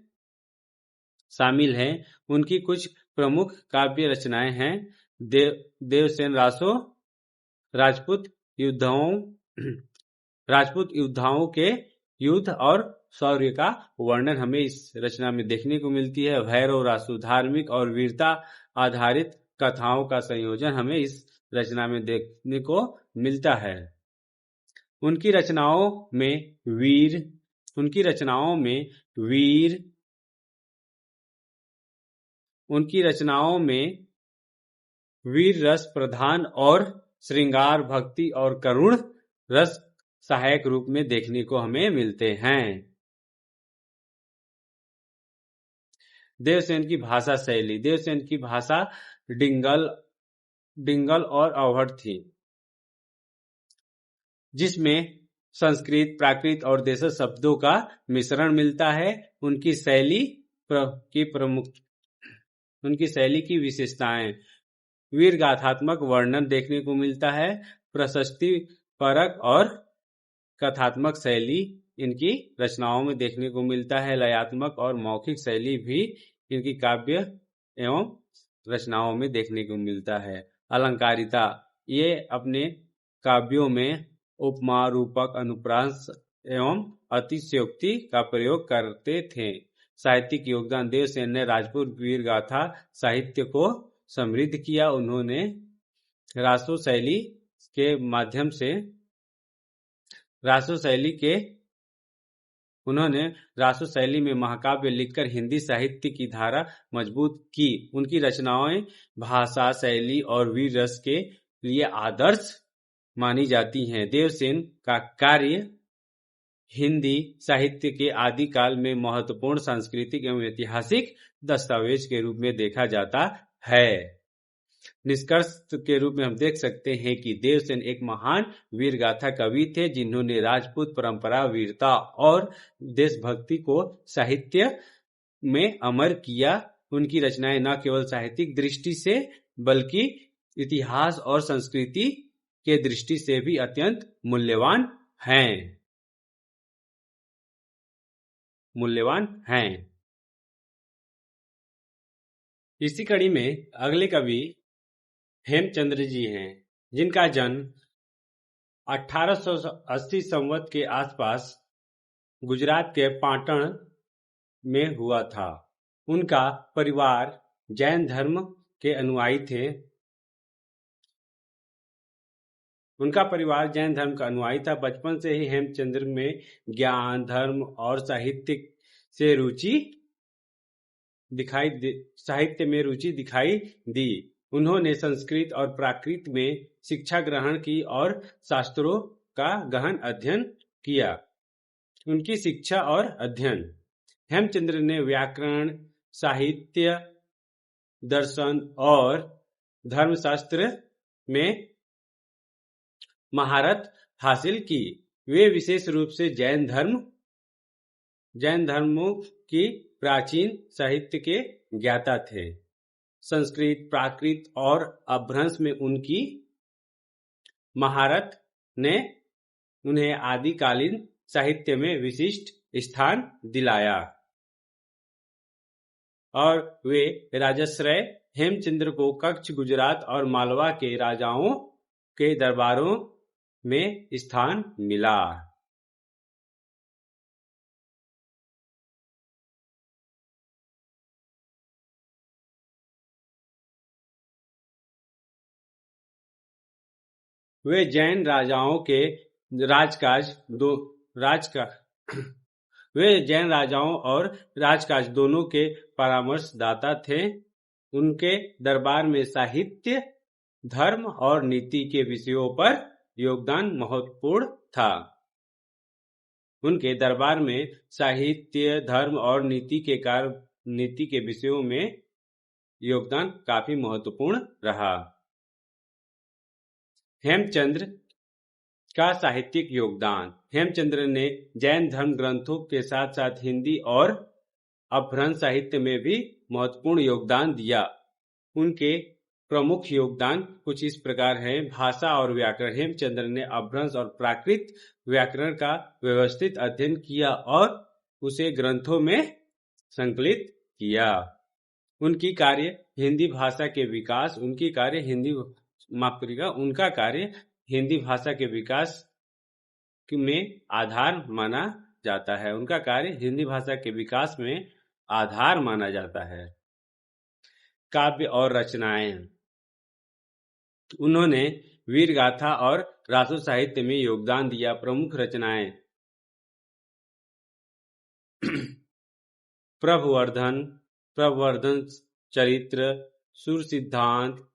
शामिल है। उनकी कुछ प्रमुख काव्य रचनाएं हैं। देवसेन रासो राजपूत योद्धाओं के युद्ध और शौर्य का वर्णन हमें इस रचना में देखने को मिलती है। भैरव रासो धार्मिक और वीरता आधारित कथाओं का संयोजन हमें इस रचना में देखने को मिलता है। उनकी रचनाओं में वीर रस प्रधान और श्रृंगार, भक्ति और करुण रस सहायक रूप में देखने को हमें मिलते हैं। देवसेन की भाषा शैली। देवसेन की भाषा डिंगल और अवहट थी, जिसमें संस्कृत, प्राकृत और देशज शब्दों का मिश्रण मिलता है। उनकी शैली की विशेषताएं। वीर गाथात्मक वर्णन देखने को मिलता है। प्रशस्ति परक और कथात्मक शैली इनकी रचनाओं में देखने को मिलता है। लयात्मक और मौखिक शैली भी इनकी काव्य एवं रचनाओं में देखने को मिलता है। अलंकारिता। ये अपने काव्यों में उपमा, रूपक, अनुप्रास एवं अतिशयोक्ति का प्रयोग करते थे। साहित्यिक योगदान। देवसेन ने राजपूत वीर गाथा साहित्य को समृद्ध किया। उन्होंने रासो शैली में महाकाव्य लिखकर हिंदी साहित्य की धारा मजबूत की। उनकी रचनाएं भाषा, शैली और वीर रस के लिए आदर्श मानी जाती हैं। देवसेन का कार्य हिंदी साहित्य के आदिकाल में महत्वपूर्ण सांस्कृतिक एवं ऐतिहासिक दस्तावेज के रूप में देखा जाता है। निष्कर्ष के रूप में हम देख सकते हैं कि देवसेन एक महान वीरगाथा कवि थे, जिन्होंने राजपूत परंपरा, वीरता और देशभक्ति को साहित्य में अमर किया। उनकी रचनाएं न केवल साहित्यिक दृष्टि से बल्कि इतिहास और संस्कृति के दृष्टि से भी अत्यंत मूल्यवान हैं। इसी कड़ी में अगले कवि हेमचंद्र जी हैं, जिनका जन्म 1880 संवत के आसपास गुजरात के पाटण में हुआ था। उनका परिवार जैन धर्म के अनुयायी थे। बचपन से ही हेमचंद्र में ज्ञान, धर्म और साहित्य में रुचि दिखाई दी। उन्होंने संस्कृत और प्राकृत में शिक्षा ग्रहण की और शास्त्रों का गहन अध्ययन किया। उनकी शिक्षा और अध्ययन। हेमचंद्र ने व्याकरण, साहित्य, दर्शन और धर्मशास्त्र में महारत हासिल की। वे विशेष रूप से जैन धर्मों की प्राचीन साहित्य के ज्ञाता थे। संस्कृत, प्राकृत और अपभ्रंश में उनकी महारत ने उन्हें आदिकालीन साहित्य में विशिष्ट स्थान दिलाया और वे राजाश्रय हेमचंद्र को कच्छ, गुजरात और मालवा के राजाओं के दरबारों में स्थान मिला। वे जैन राजाओं के राजकाज दो राजका वे जैन राजाओं और राजकाज दोनों के परामर्शदाता थे। उनके दरबार में साहित्य, धर्म और नीति के विषयों पर योगदान महत्वपूर्ण था। उनके दरबार में साहित्य, धर्म और नीति के विषयों में योगदान काफी महत्वपूर्ण रहा। हेमचंद्र का साहित्यिक योगदान। हेमचंद्र ने जैन धर्म ग्रंथों के साथ साथ हिंदी और अपभ्रंश साहित्य में भी महत्वपूर्ण योगदान दिया। उनके प्रमुख योगदान कुछ इस प्रकार हैं। भाषा और व्याकरण। हेमचंद्र ने अपभ्रंश और प्राकृत व्याकरण का व्यवस्थित अध्ययन किया और उसे ग्रंथों में संकलित किया। उनकी कार्य हिंदी भाषा के विकास उनका कार्य हिंदी भाषा के विकास में आधार माना जाता है। उनका कार्य हिंदी भाषा के विकास में आधार माना जाता है। काव्य और रचनाएं। उन्होंने वीर गाथा और रासो साहित्य में योगदान दिया। प्रमुख रचनाएं प्रभुवर्धन चरित्र, सूर सिद्धांत,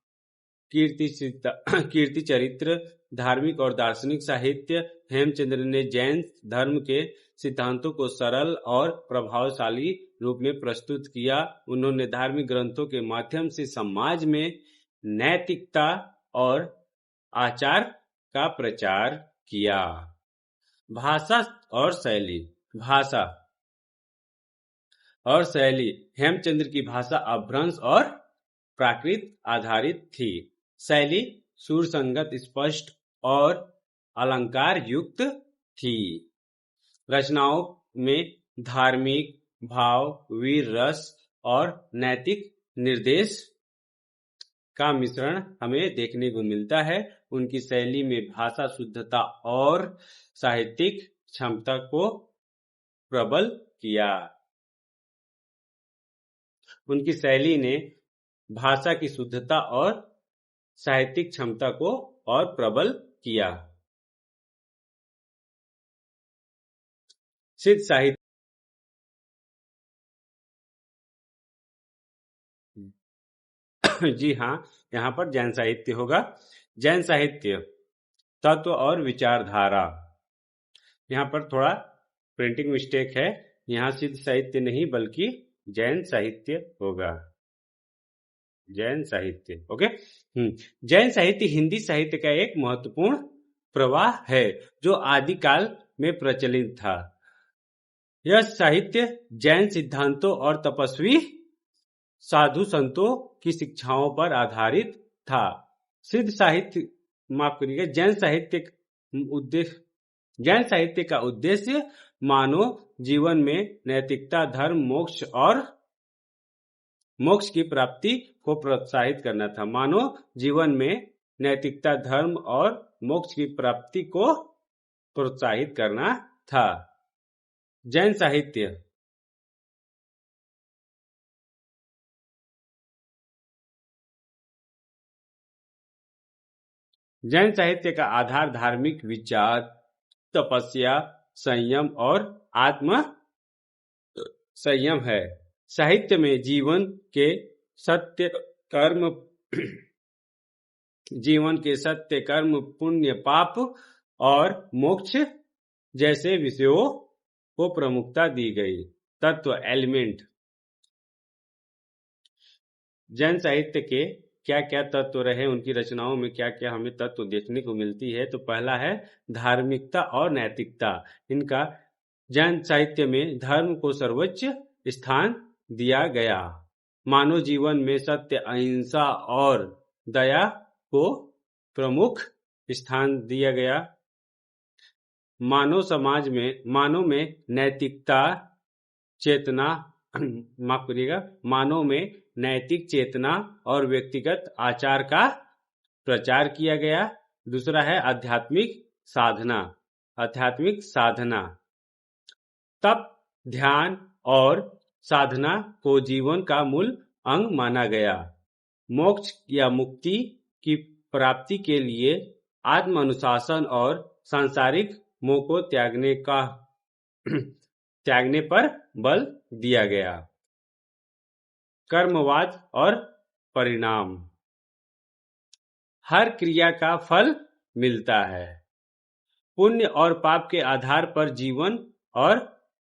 कीर्ति चरित्र, धार्मिक और दार्शनिक साहित्य। हेमचंद्र ने जैन धर्म के सिद्धांतों को सरल और प्रभावशाली रूप में प्रस्तुत किया। उन्होंने धार्मिक ग्रंथों के माध्यम से समाज में नैतिकता और आचार का प्रचार किया। भाषा और शैली। हेमचंद्र की भाषा अपभ्रंश और प्राकृत आधारित थी। शैली सुर संगत, स्पष्ट और अलंकार युक्त थी। रचनाओं में धार्मिक भाव, वीर रस और नैतिक निर्देश का मिश्रण हमें देखने को मिलता है। उनकी शैली में भाषा शुद्धता और साहित्यिक क्षमता को प्रबल किया। उनकी शैली ने भाषा की शुद्धता और साहित्यिक क्षमता को और प्रबल किया। सिद्ध साहित्य। जी हाँ, यहाँ पर जैन साहित्य होगा। जैन साहित्य, तत्व और विचारधारा। यहाँ पर थोड़ा प्रिंटिंग मिस्टेक है। यहाँ सिद्ध साहित्य नहीं बल्कि जैन साहित्य होगा। जैन साहित्य, ओके। जैन साहित्य हिंदी साहित्य का एक महत्वपूर्ण प्रवाह है जो आदिकाल में प्रचलित था। यह साहित्य जैन सिद्धांतों और तपस्वी साधु संतों की शिक्षाओं पर आधारित था। सिद्ध साहित्य, माफ करिएगा, जैन साहित्य का उद्देश्य मानव जीवन में नैतिकता, धर्म, मोक्ष की प्राप्ति को प्रोत्साहित करना था। मानव जीवन में नैतिकता, धर्म और मोक्ष की प्राप्ति को प्रोत्साहित करना था। जैन साहित्य का आधार धार्मिक विचार, तपस्या, संयम और आत्म संयम है। साहित्य में जीवन के सत्य कर्म, पुण्य, पाप और मोक्ष जैसे विषयों को प्रमुखता दी गई। तत्व, एलिमेंट। जैन साहित्य के क्या क्या तत्व रहे, उनकी रचनाओं में क्या क्या हमें तत्व देखने को मिलती है। तो पहला है धार्मिकता और नैतिकता। इनका जैन साहित्य में धर्म को सर्वोच्च स्थान दिया गया। मानव जीवन में सत्य, अहिंसा और दया को प्रमुख स्थान दिया गया। मानव में नैतिकता चेतना माफ करिएगा, मानव में नैतिक चेतना और व्यक्तिगत आचार का प्रचार किया गया। दूसरा है आध्यात्मिक साधना। तप, ध्यान और साधना को जीवन का मूल अंग माना गया। मोक्ष या मुक्ति की प्राप्ति के लिए आत्म अनुशासन और सांसारिक मोह को त्यागने पर बल दिया गया। कर्मवाद और परिणाम। हर क्रिया का फल मिलता है। पुण्य और पाप के आधार पर जीवन और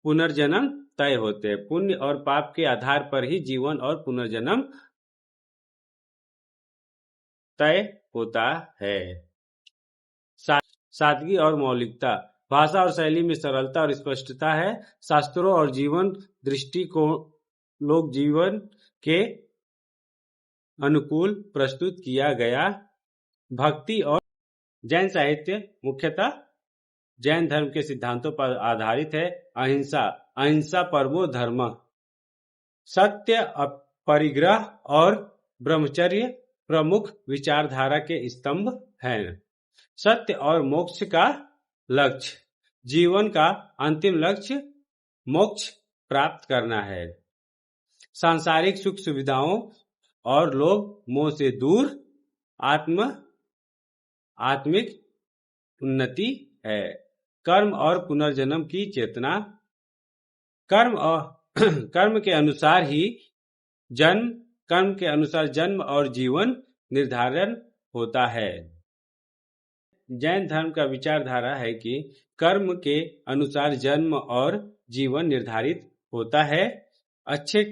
पुनर्जन्म तय होते हैं। पुण्य और पाप के आधार पर ही जीवन और पुनर्जन्म तय होता है। सादगी और मौलिकता। भाषा और शैली में सरलता और स्पष्टता है। शास्त्रों और जीवन दृष्टि को लोक जीवन के अनुकूल प्रस्तुत किया गया। भक्ति और जैन साहित्य मुख्यतः जैन धर्म के सिद्धांतों पर आधारित है। अहिंसा परमो धर्म। सत्य, परिग्रह और ब्रह्मचर्य प्रमुख विचारधारा के स्तंभ हैं। सत्य और मोक्ष का लक्ष्य। जीवन का अंतिम लक्ष्य मोक्ष प्राप्त करना है। सांसारिक सुख सुविधाओं और लोभ मोह से दूर आत्मिक उन्नति है। कर्म और पुनर्जन्म की चेतना। कर्म के अनुसार जन्म और जीवन निर्धारण होता है। जैन धर्म का विचारधारा है कि कर्म के अनुसार जन्म और जीवन निर्धारित होता है। अच्छे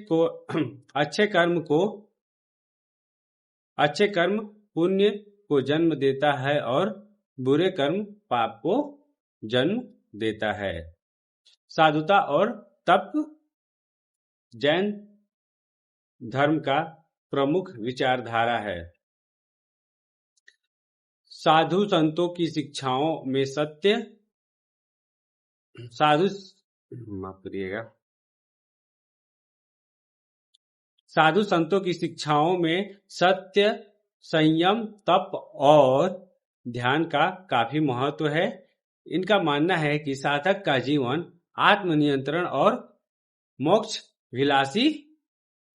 कर्म पुण्य को जन्म देता है और बुरे कर्म पाप को जन्म देता है। साधुता और तप जैन धर्म का प्रमुख विचारधारा है। साधु संतों की शिक्षाओं में साधु संतों की शिक्षाओं में सत्य, संयम, तप और ध्यान का काफी महत्व है। इनका मानना है कि साधक का जीवन आत्मनियंत्रण और मोक्ष विलासी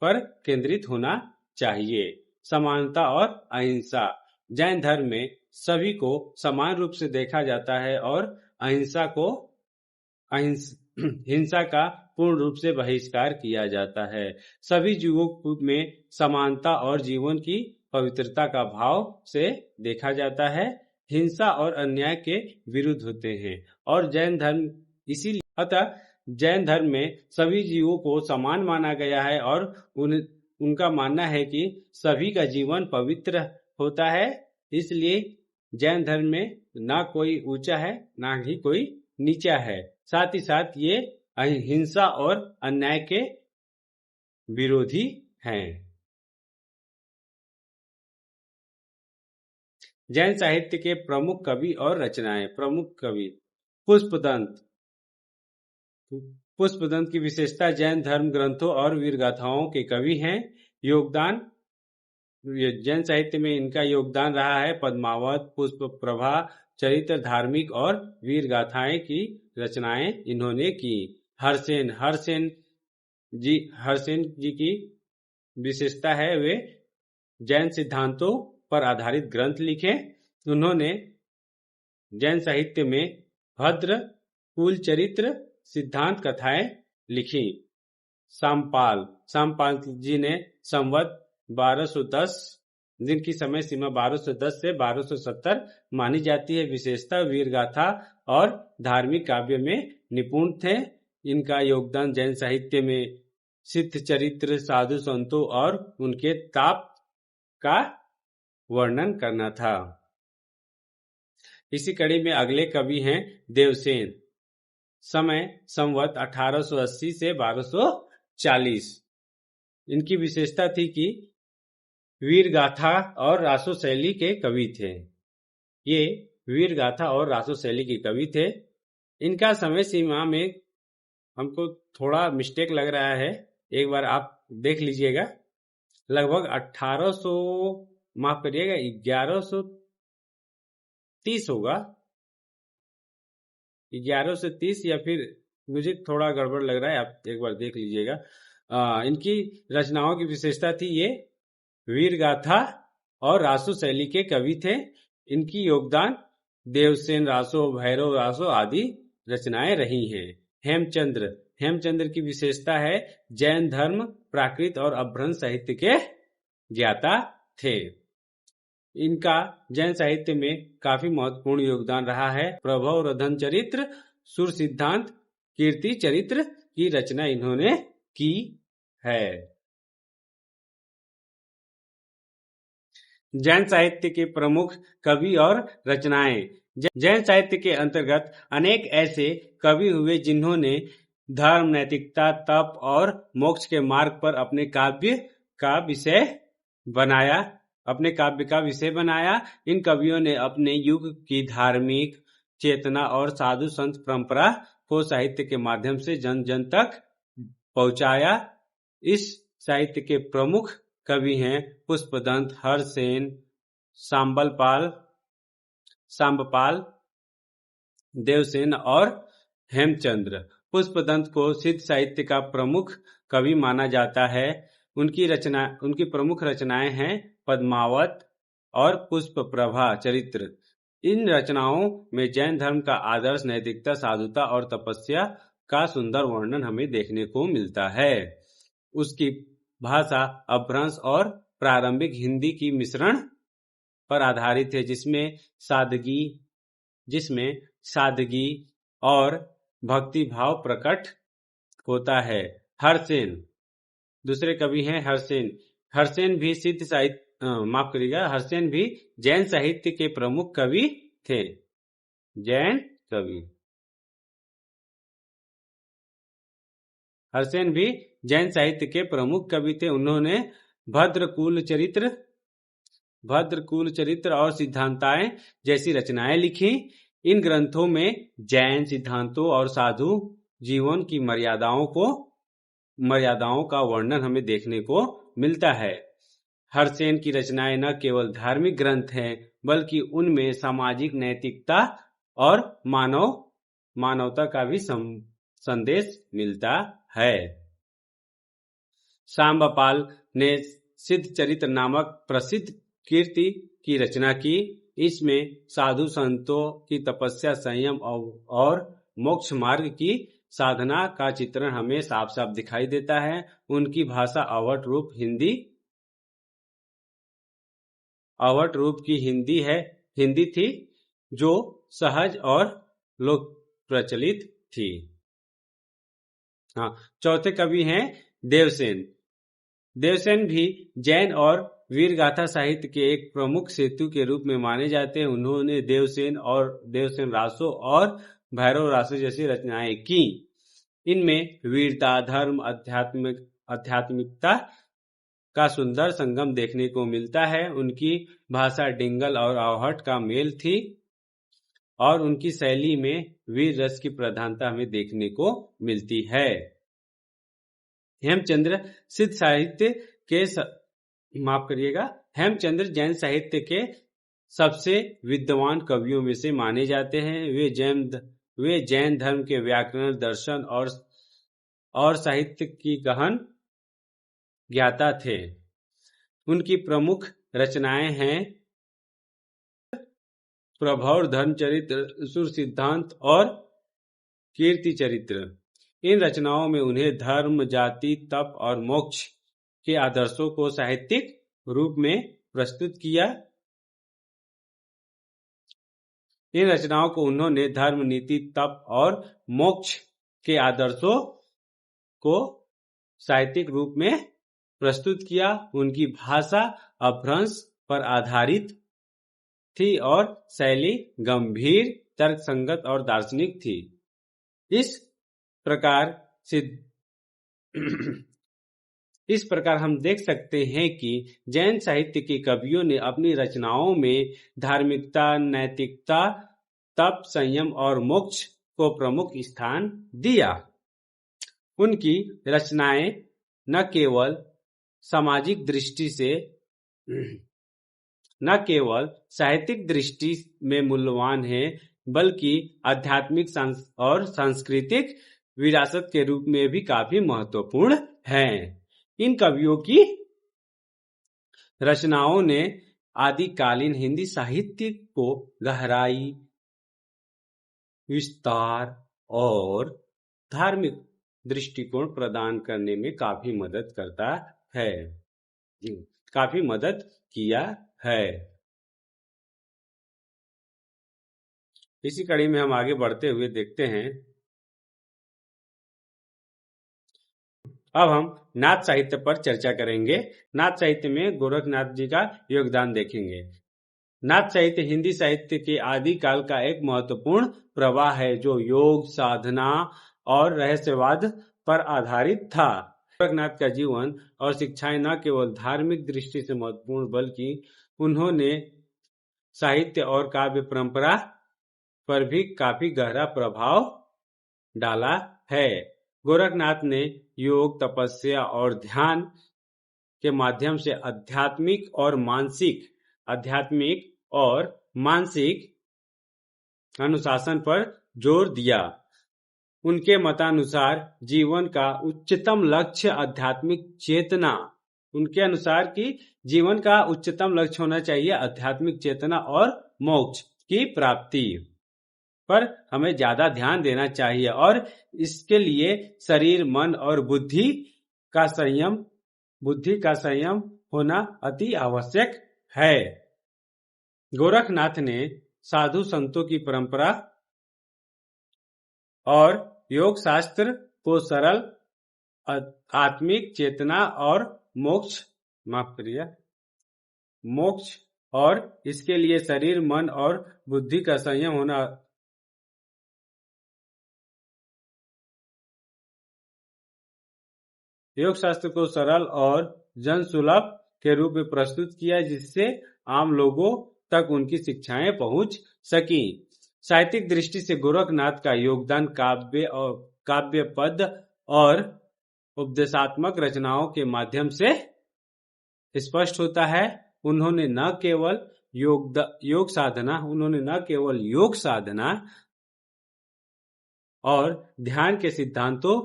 पर केंद्रित होना चाहिए। समानता और अहिंसा। जैन धर्म में सभी को समान रूप से देखा जाता है और हिंसा का पूर्ण रूप से बहिष्कार किया जाता है। सभी जीवों में समानता और जीवन की पवित्रता का भाव से देखा जाता है। हिंसा और अन्याय के विरुद्ध होते हैं और जैन धर्म में सभी जीवों को समान माना गया है और उनका मानना है कि सभी का जीवन पवित्र होता है। इसलिए जैन धर्म में ना कोई ऊंचा है ना ही कोई नीचा है। साथ ही साथ ये अहिंसा और अन्याय के विरोधी हैं। जैन साहित्य के प्रमुख कवि और रचनाएं। प्रमुख कवि पुष्पदंत की विशेषता जैन धर्म ग्रंथों और वीर गाथाओं के कवि हैं। योगदान जैन साहित्य में इनका योगदान रहा है। पद्मावत, पुष्प प्रभा, चरित्र, धार्मिक और वीर गाथाएं की रचनाएं इन्होंने की। हरसेन जी की विशेषता है वे जैन सिद्धांतों पर आधारित ग्रंथ लिखे। उन्होंने जैन साहित्य में भद्र, कुल चरित्र, सिद्धांत कथाएं लिखी। सामपाल जी ने संवत 1210 जिनकी समय सीमा 1210 से 1270 मानी जाती है। विशेषता वीर गाथा और धार्मिक काव्य में निपुण थे। इनका योगदान जैन साहित्य में सिद्ध चरित्र, साधु संतों और उनके ताप का वर्णन करना था। इसी कड़ी में अगले कवि हैं देवसेन। समय संवत 1880 से 1240। इनकी विशेषता थी कि वीर गाथा और रासो शैली के कवि थे। ये वीर गाथा और रासो शैली के कवि थे। इनका समय सीमा में हमको थोड़ा मिस्टेक लग रहा है, एक बार आप देख लीजिएगा। लगभग 1800, माफ करिएगा, 1130 होगा, 1130, या फिर मुझे थोड़ा गड़बड़ लग रहा है, आप एक बार देख लीजिएगा। इनकी रचनाओं की विशेषता थी, ये वीर गाथा और रासो शैली के कवि थे। इनकी योगदान देवसेन रासो, भैरव रासो आदि रचनाएं रही हैं। हेमचंद्र की विशेषता है जैन धर्म, प्राकृत और अभ्रंश साहित्य के ज्ञाता थे। इनका जैन साहित्य में काफी महत्वपूर्ण योगदान रहा है। प्रभव रधन चरित्र, सुर सिद्धांत, कीर्ति चरित्र की रचना इन्होंने की है। जैन साहित्य के प्रमुख कवि और रचनाएं। जैन साहित्य के अंतर्गत अनेक ऐसे कवि हुए जिन्होंने धर्म, नैतिकता, तप और मोक्ष के मार्ग पर अपने काव्य का विषय बनाया। इन कवियों ने अपने युग की धार्मिक चेतना और साधु संत परंपरा को साहित्य के माध्यम से जन जन तक पहुंचाया। इस साहित्य के प्रमुख कवि हैं पुष्पदंत, हरसेन, सांबपाल, देवसेन और हेमचंद्र। पुष्पदंत को सिद्ध साहित्य का प्रमुख कवि माना जाता है। उनकी प्रमुख रचनाएं हैं पद्मावत और पुष्पप्रभा चरित्र। इन रचनाओं में जैन धर्म का आदर्श, नैतिकता, साधुता और तपस्या का सुंदर वर्णन हमें देखने को मिलता है। उसकी भाषा अपभ्रंश और प्रारंभिक हिंदी की मिश्रण पर आधारित है, जिसमें सादगी और भक्ति भाव प्रकट होता है। हरसेन दूसरे कवि हैं। हरसेन भी हरसेन भी जैन साहित्य के प्रमुख कवि थे। हरसेन भी जैन साहित्य के प्रमुख कवि थे। उन्होंने भद्रकुल चरित्र और सिद्धांताएं जैसी रचनाएं लिखी। इन ग्रंथों में जैन सिद्धांतों और साधु जीवन की मर्यादाओं का वर्णन हमें देखने को मिलता है। हरसेन की रचनाएं न केवल धार्मिक ग्रंथ हैं, बल्कि उनमें सामाजिक नैतिकता और मानवता का भी संदेश मिलता है। सांबपाल ने सिद्ध चरित्र नामक प्रसिद्ध कीर्ति की रचना की। इसमें साधु संतों की तपस्या, संयम और मोक्ष मार्ग की साधना का चित्रण हमें साफ साफ दिखाई देता है। उनकी भाषा अवध रूप की हिंदी थी, जो सहज और लोक प्रचलित थी। चौथे कवि हैं देवसेन भी जैन और वीर गाथा साहित्य के एक प्रमुख सेतु के रूप में माने जाते हैं। उन्होंने देवसेन रासो और भैरव रासो जैसी रचनाएं की। इनमें वीरता, धर्म, आध्यात्मिकता का सुंदर संगम देखने को मिलता है। उनकी भाषा डिंगल और आहट का मेल थी और उनकी शैली में वीर रस की प्रधानता हमें देखने को मिलती है। हेमचंद्र जैन साहित्य के सबसे विद्वान कवियों में से माने जाते हैं। वे जैन धर्म के व्याकरण, दर्शन और साहित्य की गहन ज्ञाता थे। उनकी प्रमुख रचनाएं हैं प्रभव रधन चरित्र, सुर सिद्धांत और कीर्ति चरित्र। इन रचनाओं में उन्हें धर्म, जाति, तप और मोक्ष के आदर्शों को साहित्यिक रूप में प्रस्तुत किया। इन रचनाओं को उन्होंने धर्म, नीति, तप और मोक्ष के आदर्शों को साहित्यिक रूप में प्रस्तुत किया। उनकी भाषा अपभ्रंश पर आधारित थी और शैली गंभीर, तर्कसंगत और दार्शनिक थी। इस प्रकार हम देख सकते हैं कि जैन साहित्य के कवियों ने अपनी रचनाओं में धार्मिकता, नैतिकता, तप, संयम और मोक्ष को प्रमुख स्थान दिया। उनकी रचनाएं न केवल सामाजिक दृष्टि से न केवल साहित्यिक दृष्टि में मूल्यवान है, बल्कि आध्यात्मिक और सांस्कृतिक विरासत के रूप में भी काफी महत्वपूर्ण हैं। इन कवियों की रचनाओं ने आदिकालीन हिंदी साहित्य को गहराई, विस्तार और धार्मिक दृष्टिकोण प्रदान करने में काफी मदद करता है, काफी मदद किया है। इसी कड़ी में हम आगे बढ़ते हुए देखते हैं। अब हम नाथ साहित्य पर चर्चा करेंगे। नाथ साहित्य में गोरखनाथ जी का योगदान देखेंगे। नाथ साहित्य हिंदी साहित्य के आदिकाल का एक महत्वपूर्ण प्रवाह है, जो योग, साधना और रहस्यवाद पर आधारित था। गोरखनाथ का जीवन और शिक्षाएं न केवल धार्मिक दृष्टि से महत्वपूर्ण, बल्कि उन्होंने साहित्य और काव्य परंपरा पर भी काफी गहरा प्रभाव डाला है। गोरखनाथ ने योग, तपस्या और ध्यान के माध्यम से आध्यात्मिक और मानसिक अनुशासन पर जोर दिया। उनके मतानुसार जीवन का उच्चतम लक्ष्य आध्यात्मिक चेतना, उनके अनुसार कि जीवन का उच्चतम लक्ष्य होना चाहिए आध्यात्मिक चेतना और मोक्ष की प्राप्ति पर हमें ज्यादा ध्यान देना चाहिए, और इसके लिए शरीर, मन और बुद्धि का संयम होना अति आवश्यक है। गोरखनाथ ने साधु संतों की परंपरा और योग शास्त्र को सरल, आत्मिक चेतना और मोक्ष और इसके लिए शरीर, मन और बुद्धि का संयम होना योग शास्त्र को सरल और जनसुलभ के रूप में प्रस्तुत किया, जिससे आम लोगों तक उनकी शिक्षाएं पहुंच सकी। साहित्यिक दृष्टि से गोरखनाथ का योगदान काव्य पद और उपदेशात्मक रचनाओं के माध्यम से स्पष्ट होता है। उन्होंने न केवल योग साधना और ध्यान के सिद्धांतों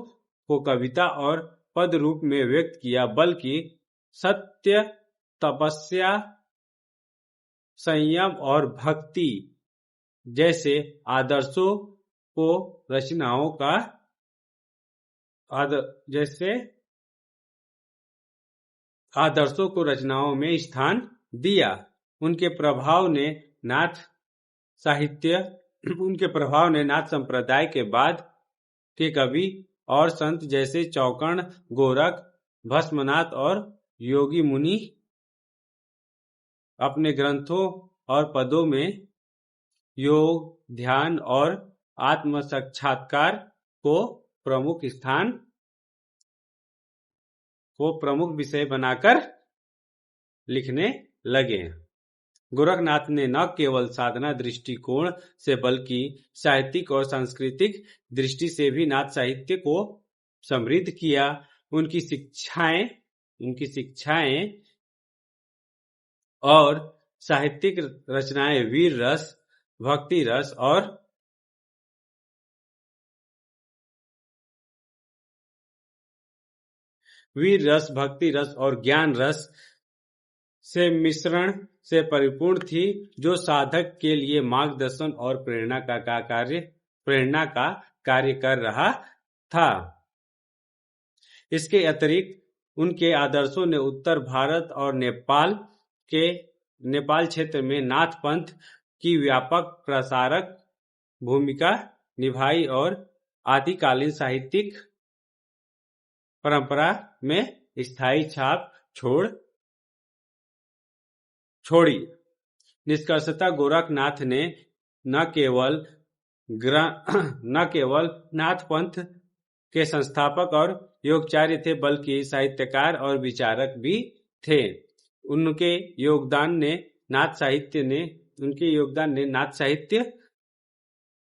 को कविता और पद रूप में व्यक्त किया, बल्कि सत्य, तपस्या, संयम और भक्ति जैसे आदर्शों को रचनाओं में स्थान दिया। उनके प्रभाव ने नाथ संप्रदाय के बाद के कवि और संत जैसे चौकर्ण, गोरख, भस्मनाथ और योगी मुनि अपने ग्रंथों और पदों में योग, ध्यान और आत्म साक्षात्कार को प्रमुख विषय बनाकर लिखने लगे। गोरखनाथ ने न केवल साधना दृष्टिकोण से, बल्कि साहित्यिक और सांस्कृतिक दृष्टि से भी नाथ साहित्य को समृद्ध किया। उनकी शिक्षाएं और साहित्यिक रचनाएं वीर रस, भक्ति रस और ज्ञान रस से मिश्रण से परिपूर्ण थी, जो साधक के लिए मार्गदर्शन और प्रेरणा का कार्य कर रहा था। इसके अतिरिक्त उनके आदर्शों ने उत्तर भारत और नेपाल क्षेत्र में नाथ पंथ की व्यापक प्रसारक भूमिका निभाई और आदिकालीन साहित्यिक परंपरा में स्थायी छाप छोड़ी। निष्कर्षतः गोरखनाथ ने न केवल नाथ पंथ के संस्थापक और योगाचार्य थे, बल्कि साहित्यकार और विचारक भी थे। उनके योगदान ने नाथ साहित्य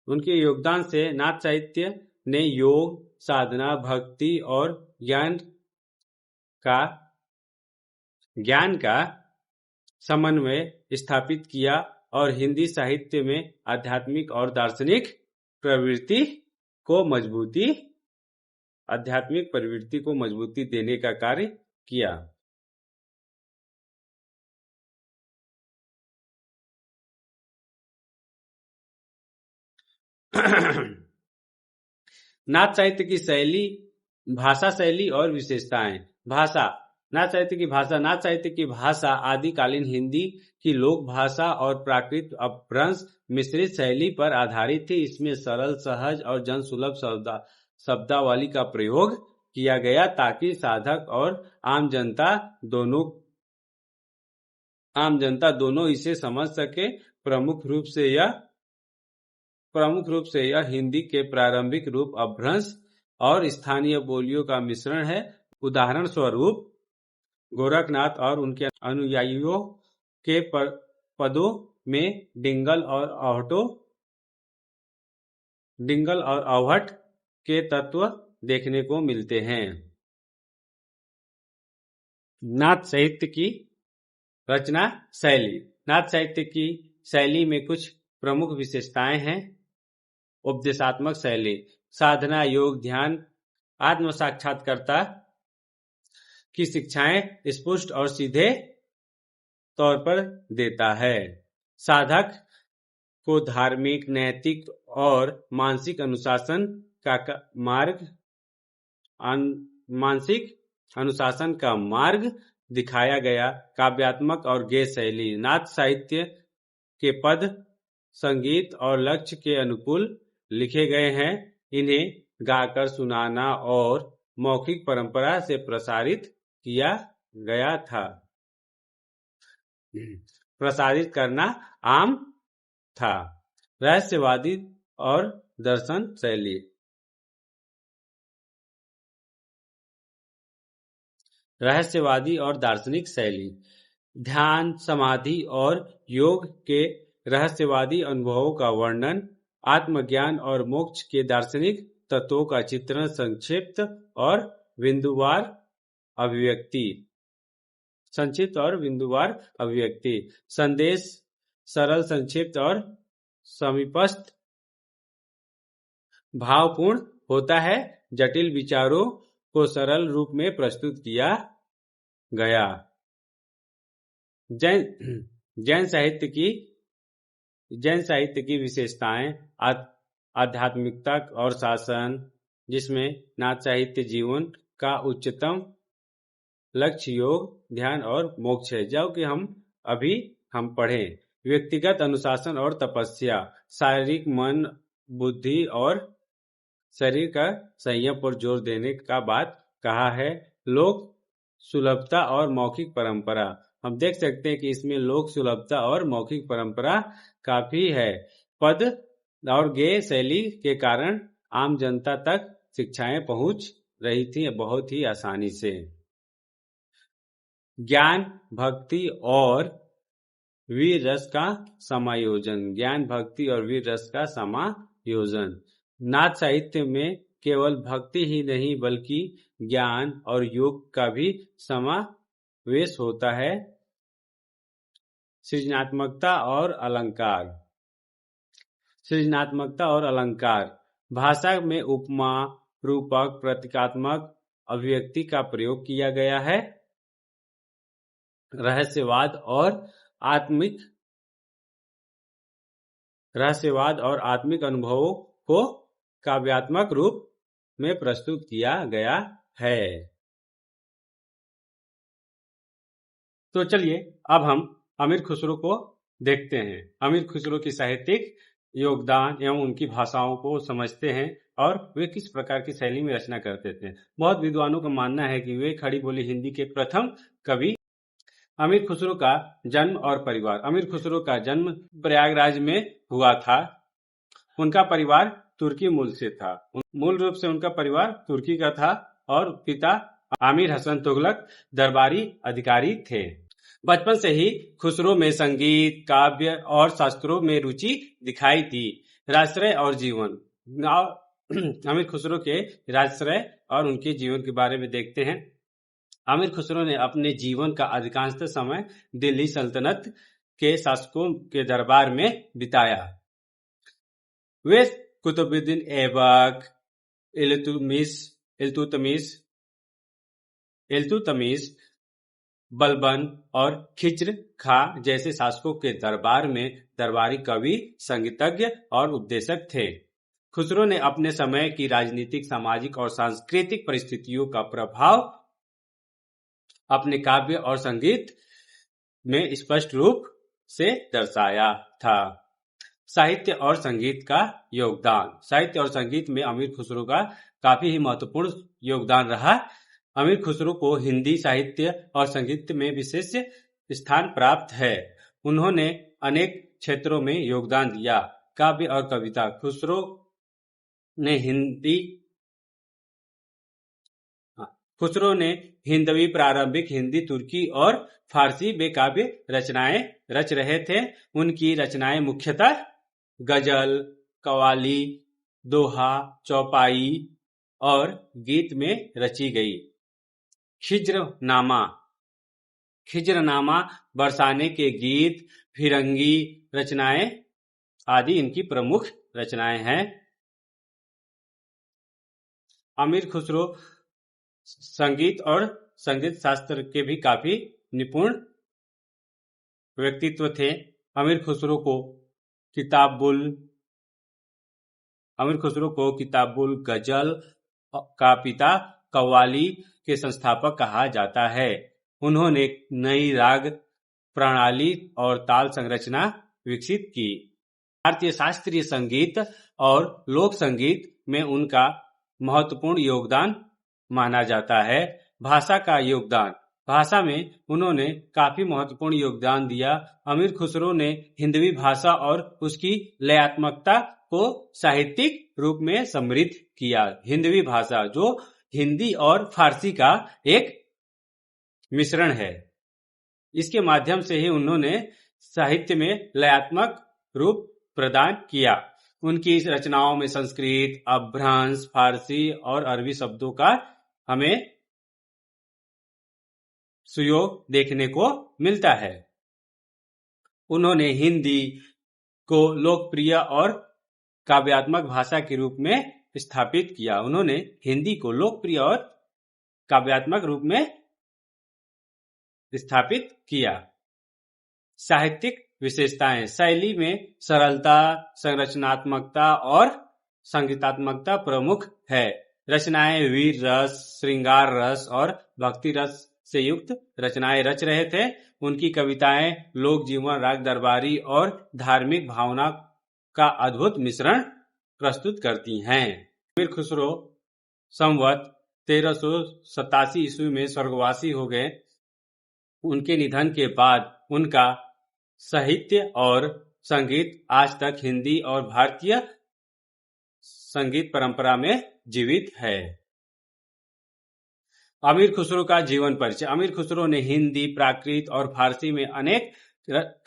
उनके योगदान से नाथ साहित्य ने योग, साधना, भक्ति और ज्ञान का समन्वय स्थापित किया और हिंदी साहित्य में आध्यात्मिक और दार्शनिक प्रवृत्ति को मजबूती देने का कार्य किया। नाथ साहित्य की शैली, भाषा शैली और विशेषताएं। भाषा, नाथ साहित्य की भाषा आदिकालीन हिंदी की लोक भाषा और प्राकृत अपभ्रंश मिश्रित शैली पर आधारित थी। इसमें सरल, सहज और जनसुलभ शब्दावली का प्रयोग किया गया ताकि साधक और आम जनता दोनों इसे समझ सके। प्रमुख रूप से यह हिंदी के प्रारंभिक रूप, अपभ्रंश और स्थानीय बोलियों का मिश्रण है। उदाहरण स्वरूप गोरखनाथ और उनके अनुयायियों के पदों में डिंगल और अवहट के तत्व देखने को मिलते हैं। नाथ साहित्य की रचना शैली। नाथ साहित्य की शैली में कुछ प्रमुख विशेषताएं हैं। उपदेशात्मक शैली, साधना, योग, ध्यान, आत्म साक्षात्कारता की शिक्षाएं स्पष्ट और सीधे तौर पर देता है। साधक को धार्मिक, नैतिक और मानसिक अनुशासन का मार्ग दिखाया गया। काव्यात्मक और गेय शैली, नाथ साहित्य के पद संगीत और लक्ष्य के अनुकूल लिखे गए हैं। इन्हें गाकर सुनाना और मौखिक परंपरा से प्रसारित किया गया था। प्रसारित करना आम था। रहस्यवादी और दर्शन शैली, रहस्यवादी और दार्शनिक शैली, ध्यान, समाधि और योग के रहस्यवादी अनुभवों का वर्णन, आत्मज्ञान और मोक्ष के दार्शनिक तत्वों का चित्रण, संक्षिप्त और बिंदुवार अभिव्यक्ति, संदेश सरल, संक्षिप्त और समीपस्थ भावपूर्ण होता है। जटिल विचारों को सरल रूप में प्रस्तुत किया गया। जैन साहित्य की विशेषताएं, आध्यात्मिकता और शासन, जिसमें नाथ साहित्य जीवन का उच्चतम लक्ष्य योग, ध्यान और मोक्ष है, जो कि हम पढ़ें। व्यक्तिगत अनुशासन और तपस्या, शारीरिक, मन, बुद्धि और शरीर का संयम पर जोर देने का बात कहा है। लोक सुलभता और मौखिक परंपरा, हम देख सकते हैं कि इसमें लोक सुलभता और मौखिक परंपरा काफी है। पद और गेय शैली के कारण आम जनता तक शिक्षाएं पहुंच रही थी बहुत ही आसानी से। ज्ञान, भक्ति और वीर रस का समायोजन, नाथ साहित्य में केवल भक्ति ही नहीं बल्कि ज्ञान और योग का भी समावेश होता है। सृजनात्मकता और अलंकार, भाषा में उपमा, रूपक, प्रतीकात्मक अभिव्यक्ति का प्रयोग किया गया है। रहस्यवाद और आत्मिक अनुभवों को काव्यात्मक रूप में प्रस्तुत किया गया है। तो चलिए अब हम अमीर खुसरो को देखते हैं। अमीर खुसरो की साहित्यिक योगदान एवं उनकी भाषाओं को समझते हैं और वे किस प्रकार की शैली में रचना करते थे। बहुत विद्वानों का मानना है कि वे खड़ी बोली हिंदी के प्रथम कवि। अमीर खुसरो का जन्म और परिवार। अमीर खुसरो का जन्म प्रयागराज में हुआ था। उनका परिवार तुर्की मूल से था। मूल रूप से उनका परिवार तुर्की का था और पिता आमिर हसन तुगलक दरबारी अधिकारी थे। बचपन से ही खुसरो में संगीत, काव्य और शास्त्रों में रुचि दिखाई दी। राजश्रय और जीवन। अमीर खुसरो के राजश्रय और उनके जीवन के बारे में देखते हैं। अमीर खुसरो ने अपने जीवन का अधिकांश समय दिल्ली सल्तनत के शासकों के दरबार में बिताया। वे कुतुबुद्दीन ऐबक, इल्तुतमिश, बलबन और खिज्र खां जैसे शासकों के दरबार में दरबारी कवि, संगीतज्ञ और उपदेशक थे। खुसरो ने अपने समय की राजनीतिक, सामाजिक और सांस्कृतिक परिस्थितियों का प्रभाव अपने काव्य और संगीत में स्पष्ट रूप से दर्शाया था। साहित्य और संगीत का योगदान। साहित्य और संगीत में अमीर खुसरो का काफी ही महत्वपूर्ण योगदान रहा। अमीर खुसरो को हिंदी साहित्य और संगीत में विशेष स्थान प्राप्त है। उन्होंने अनेक क्षेत्रों में योगदान दिया। काव्य और कविता। खुसरो ने हिंदवी, प्रारंभिक हिंदी, तुर्की और फारसी में काव्य रचनाएं रच रहे थे। उनकी रचनाएं मुख्यतः गजल, कव्वाली, दोहा, चौपाई और गीत में रची गई। खिज्रनामा, बरसाने के गीत, फिरंगी रचनाएं आदि इनकी प्रमुख रचनाएं हैं। अमीर खुसरो संगीत और संगीत शास्त्र के भी काफी निपुण व्यक्तित्व थे। अमीर खुसरो को किताबुल गजल का पिता, कव्वाली के संस्थापक कहा जाता है। उन्होंने नई राग प्रणाली और ताल संरचना विकसित की। भारतीय शास्त्रीय संगीत और लोक संगीत में उनका महत्वपूर्ण योगदान माना जाता है। भाषा का योगदान। भाषा में उन्होंने काफी महत्वपूर्ण योगदान दिया। अमीर खुसरो ने हिंदवी भाषा और उसकी लयात्मकता को साहित्यिक रूप में समृद्ध किया। हिंदवी भाषा जो हिंदी और फारसी का एक मिश्रण है, इसके माध्यम से ही उन्होंने साहित्य में लयात्मक रूप प्रदान किया। उनकी इस रचनाओं में संस्कृत, अपभ्रंश, फारसी और अरबी शब्दों का हमें सुयोग देखने को मिलता है। उन्होंने हिंदी को लोकप्रिय और काव्यात्मक भाषा के रूप में स्थापित किया। उन्होंने हिंदी को लोकप्रिय और काव्यात्मक रूप में स्थापित किया। साहित्यिक विशेषताएं। शैली में सरलता, संरचनात्मकता और संगीतात्मकता प्रमुख है। रचनाएं वीर रस, श्रृंगार रस और भक्ति रस से युक्त रचनाएं रच रहे थे। उनकी कविताएं लोक जीवन, राग दरबारी और धार्मिक भावना का अद्भुत मिश्रण प्रस्तुत करती हैं। अमीर खुसरो संवत 1387 ईस्वी में स्वर्गवासी हो गए। उनके निधन के बाद उनका साहित्य और संगीत आज तक हिंदी और भारतीय संगीत परंपरा में जीवित है। अमीर खुसरो का जीवन परिचय। अमीर खुसरो ने हिंदी, प्राकृत और फारसी में अनेक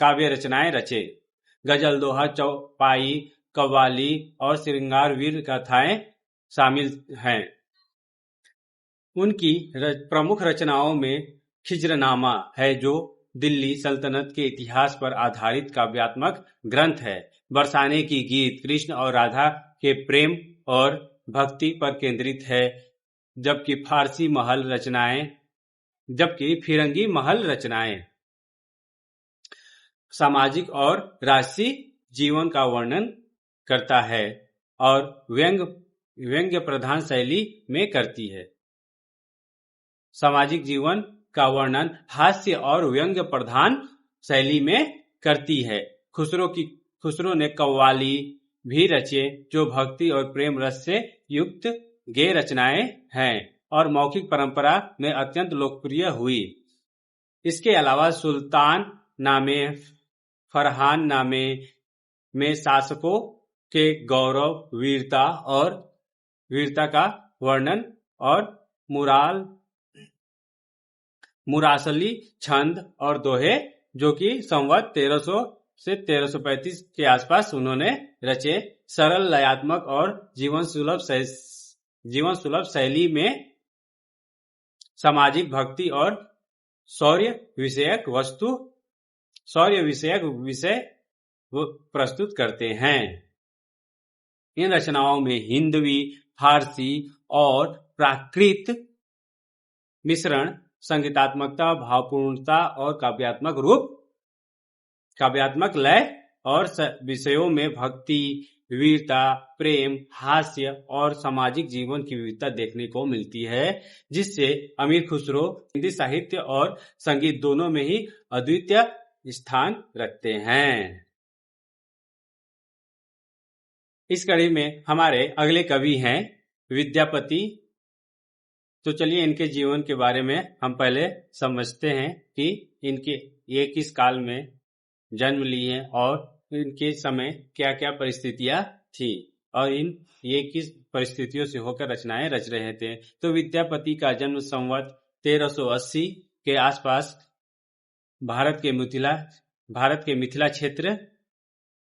काव्य रचनाएं रचे। गजल, दोहा, चौपाई, कव्वाली और श्रृंगार वीर गाथाएं शामिल हैं। उनकी प्रमुख रचनाओं में खिज्रनामा है, जो दिल्ली सल्तनत के इतिहास पर आधारित काव्यात्मक ग्रंथ है। बरसाने की गीत कृष्ण और राधा के प्रेम और भक्ति पर केंद्रित है, जबकि फिरंगी महल रचनाएं सामाजिक और राजसी जीवन का वर्णन करता है और व्यंग्य प्रधान शैली में करती है। सामाजिक जीवन का वर्णन हास्य और व्यंग्य प्रधान शैली में करती है। खुसरो ने कव्वाली भी रचे, जो भक्ति और प्रेम रस से युक्त गेय रचनाएं हैं और मौखिक परंपरा में अत्यंत लोकप्रिय हुई। इसके अलावा सुल्तान नामे, फरहान नामे में शासकों के गौरव, वीरता का वर्णन और मुरासली छंद और दोहे, जो कि संवत से 1335 के आसपास उन्होंने रचे। सरल, लयात्मक और जीवन सुलभ शैली में सामाजिक, भक्ति और शौर्य विषयक विषय वो प्रस्तुत करते हैं। इन रचनाओं में हिंदवी, फारसी और प्राकृत मिश्रण, संगीतात्मकता, भावपूर्णता और काव्यात्मक लय और विषयों में भक्ति, वीरता, प्रेम, हास्य और सामाजिक जीवन की विविधता देखने को मिलती है, जिससे अमीर खुसरो हिंदी साहित्य और संगीत दोनों में ही अद्वितीय स्थान रखते हैं। इस कड़ी में हमारे अगले कवि हैं विद्यापति। तो चलिए इनके जीवन के बारे में हम पहले समझते हैं कि ये किस काल में जन्म लिए और इनके समय क्या क्या परिस्थितियां थी और ये किस परिस्थितियों से होकर रचनाएं रच रहे थे। तो विद्यापति का जन्म संवत 1380 के आसपास भारत के मिथिला क्षेत्र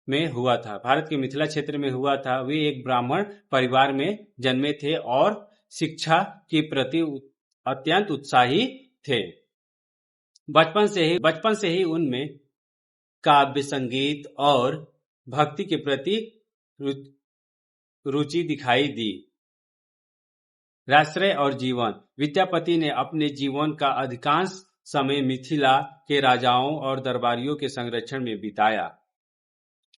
में हुआ था। वे एक ब्राह्मण परिवार में जन्मे थे और शिक्षा के प्रति अत्यंत उत्साही थे। बचपन से ही उनमें काव्य, संगीत और भक्ति के प्रति रुचि दिखाई दी। राष्ट्र और जीवन। विद्यापति ने अपने जीवन का अधिकांश समय मिथिला के राजाओं और दरबारियों के संरक्षण में बिताया।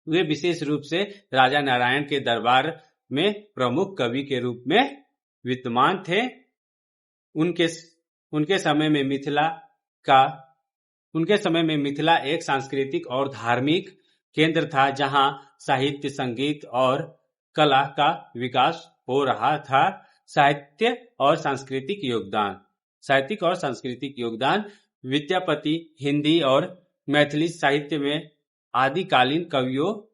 वे विशेष रूप से राजा नारायण के दरबार में प्रमुख कवि के रूप में विद्यमान थे। उनके समय में मिथिला एक सांस्कृतिक और धार्मिक केंद्र था, जहां साहित्य, संगीत और कला का विकास हो रहा था। साहित्यिक और सांस्कृतिक योगदान। विद्यापति हिंदी और मैथिली साहित्य में आदिकालीन कवियों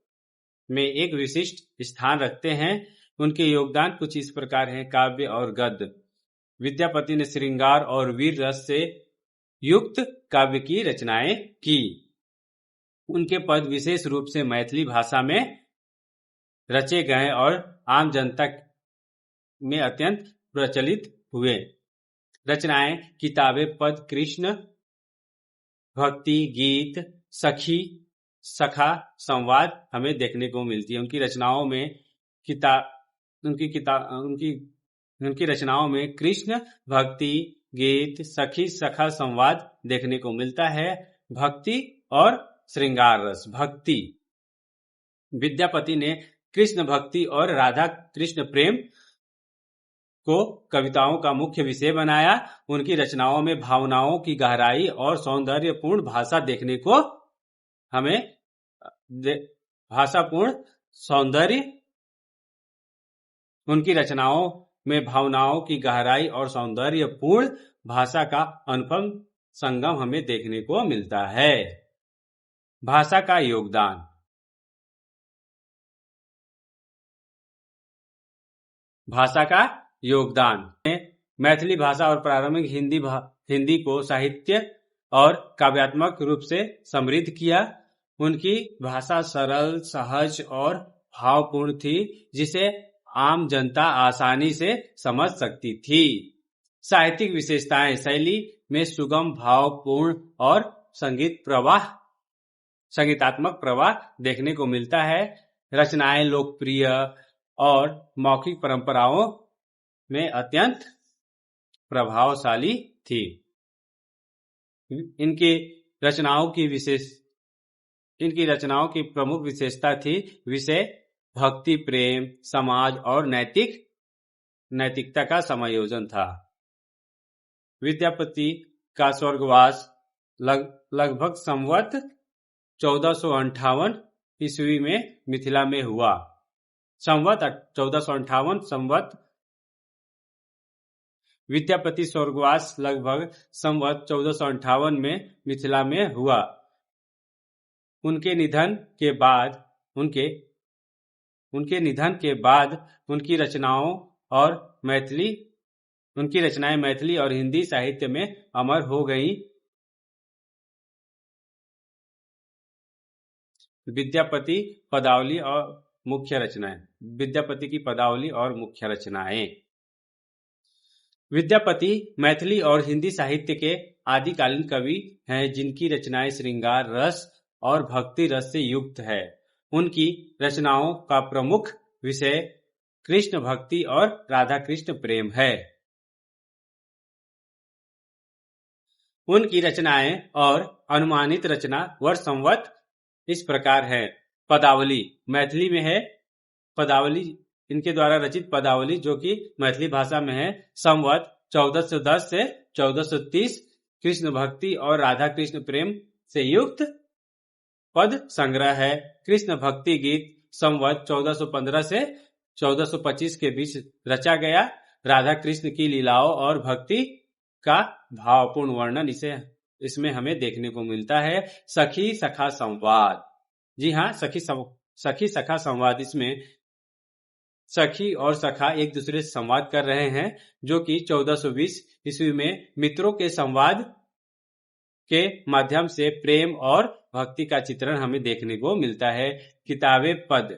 में एक विशिष्ट स्थान रखते हैं। उनके योगदान कुछ इस प्रकार हैं। काव्य और गद्य। विद्यापति ने श्रृंगार और वीर रस से युक्त काव्य की रचनाएं की। उनके पद विशेष रूप से मैथिली भाषा में रचे गए और आम जनता में अत्यंत प्रचलित हुए। रचनाएं, किताबें, पद, कृष्ण भक्ति, गीत, सखा संवाद हमें देखने को मिलती है। उनकी रचनाओं में कृष्ण भक्ति, गीत, सखा संवाद देखने को मिलता है। भक्ति और श्रृंगार रस। भक्ति। विद्यापति ने कृष्ण भक्ति और राधा कृष्ण प्रेम को कविताओं का मुख्य विषय बनाया। उनकी रचनाओं में भावनाओं की गहराई और सौंदर्यपूर्ण भाषा देखने को उनकी रचनाओं में भावनाओं की गहराई और सौंदर्यपूर्ण भाषा का अनुपम संगम हमें देखने को मिलता है। भाषा का योगदान। मैथिली भाषा और प्रारंभिक हिंदी को साहित्य और काव्यात्मक रूप से समृद्ध किया। उनकी भाषा सरल, सहज और भावपूर्ण थी, जिसे आम जनता आसानी से समझ सकती थी। साहित्यिक विशेषताएं। शैली में सुगम, भावपूर्ण और संगीतात्मक प्रवाह देखने को मिलता है। रचनाएं लोकप्रिय और मौखिक परंपराओं में अत्यंत प्रभावशाली थी। इनकी रचनाओं की प्रमुख विशेषता थी विषय भक्ति, प्रेम, समाज और नैतिकता का समायोजन था। विद्यापति का स्वर्गवास लगभग संवत 1458 ईस्वी में मिथिला में हुआ। विद्यापति स्वर्गवास लगभग संवत 1458 में मिथिला में हुआ। उनके निधन के बाद उनकी रचनाएं मैथिली और हिंदी साहित्य में अमर हो गईं। विद्यापति पदावली और मुख्य रचनाएं। विद्यापति की पदावली और मुख्य रचनाएं। विद्यापति मैथिली और हिंदी साहित्य के आदिकालीन कवि हैं जिनकी रचनाएं श्रृंगार रस और भक्ति रस से युक्त है। उनकी रचनाओं का प्रमुख विषय कृष्ण भक्ति और राधा कृष्ण प्रेम है। उनकी रचनाएं और अनुमानित रचना वर्ष संवत इस प्रकार है। पदावली मैथिली में है। पदावली इनके द्वारा रचित पदावली जो कि मैथिली भाषा में है। संवत 1410 से 1430 कृष्ण भक्ति और राधा कृष्ण प्रेम से युक्त पद संग्रह है। कृष्ण भक्ति गीत संवत 1415 से 1425 के बीच रचा गया। राधा कृष्ण की लीलाओं और भक्ति का भावपूर्ण वर्णन इसमें हमें देखने को मिलता है। सखी सखा संवाद, जी हाँ, सखी सखा संवाद। इसमें सखी और सखा एक दूसरे से संवाद कर रहे हैं जो कि 1420 ईस्वी में मित्रों के संवाद के माध्यम से प्रेम और भक्ति का चित्रण हमें देखने को मिलता है। किताबे पद,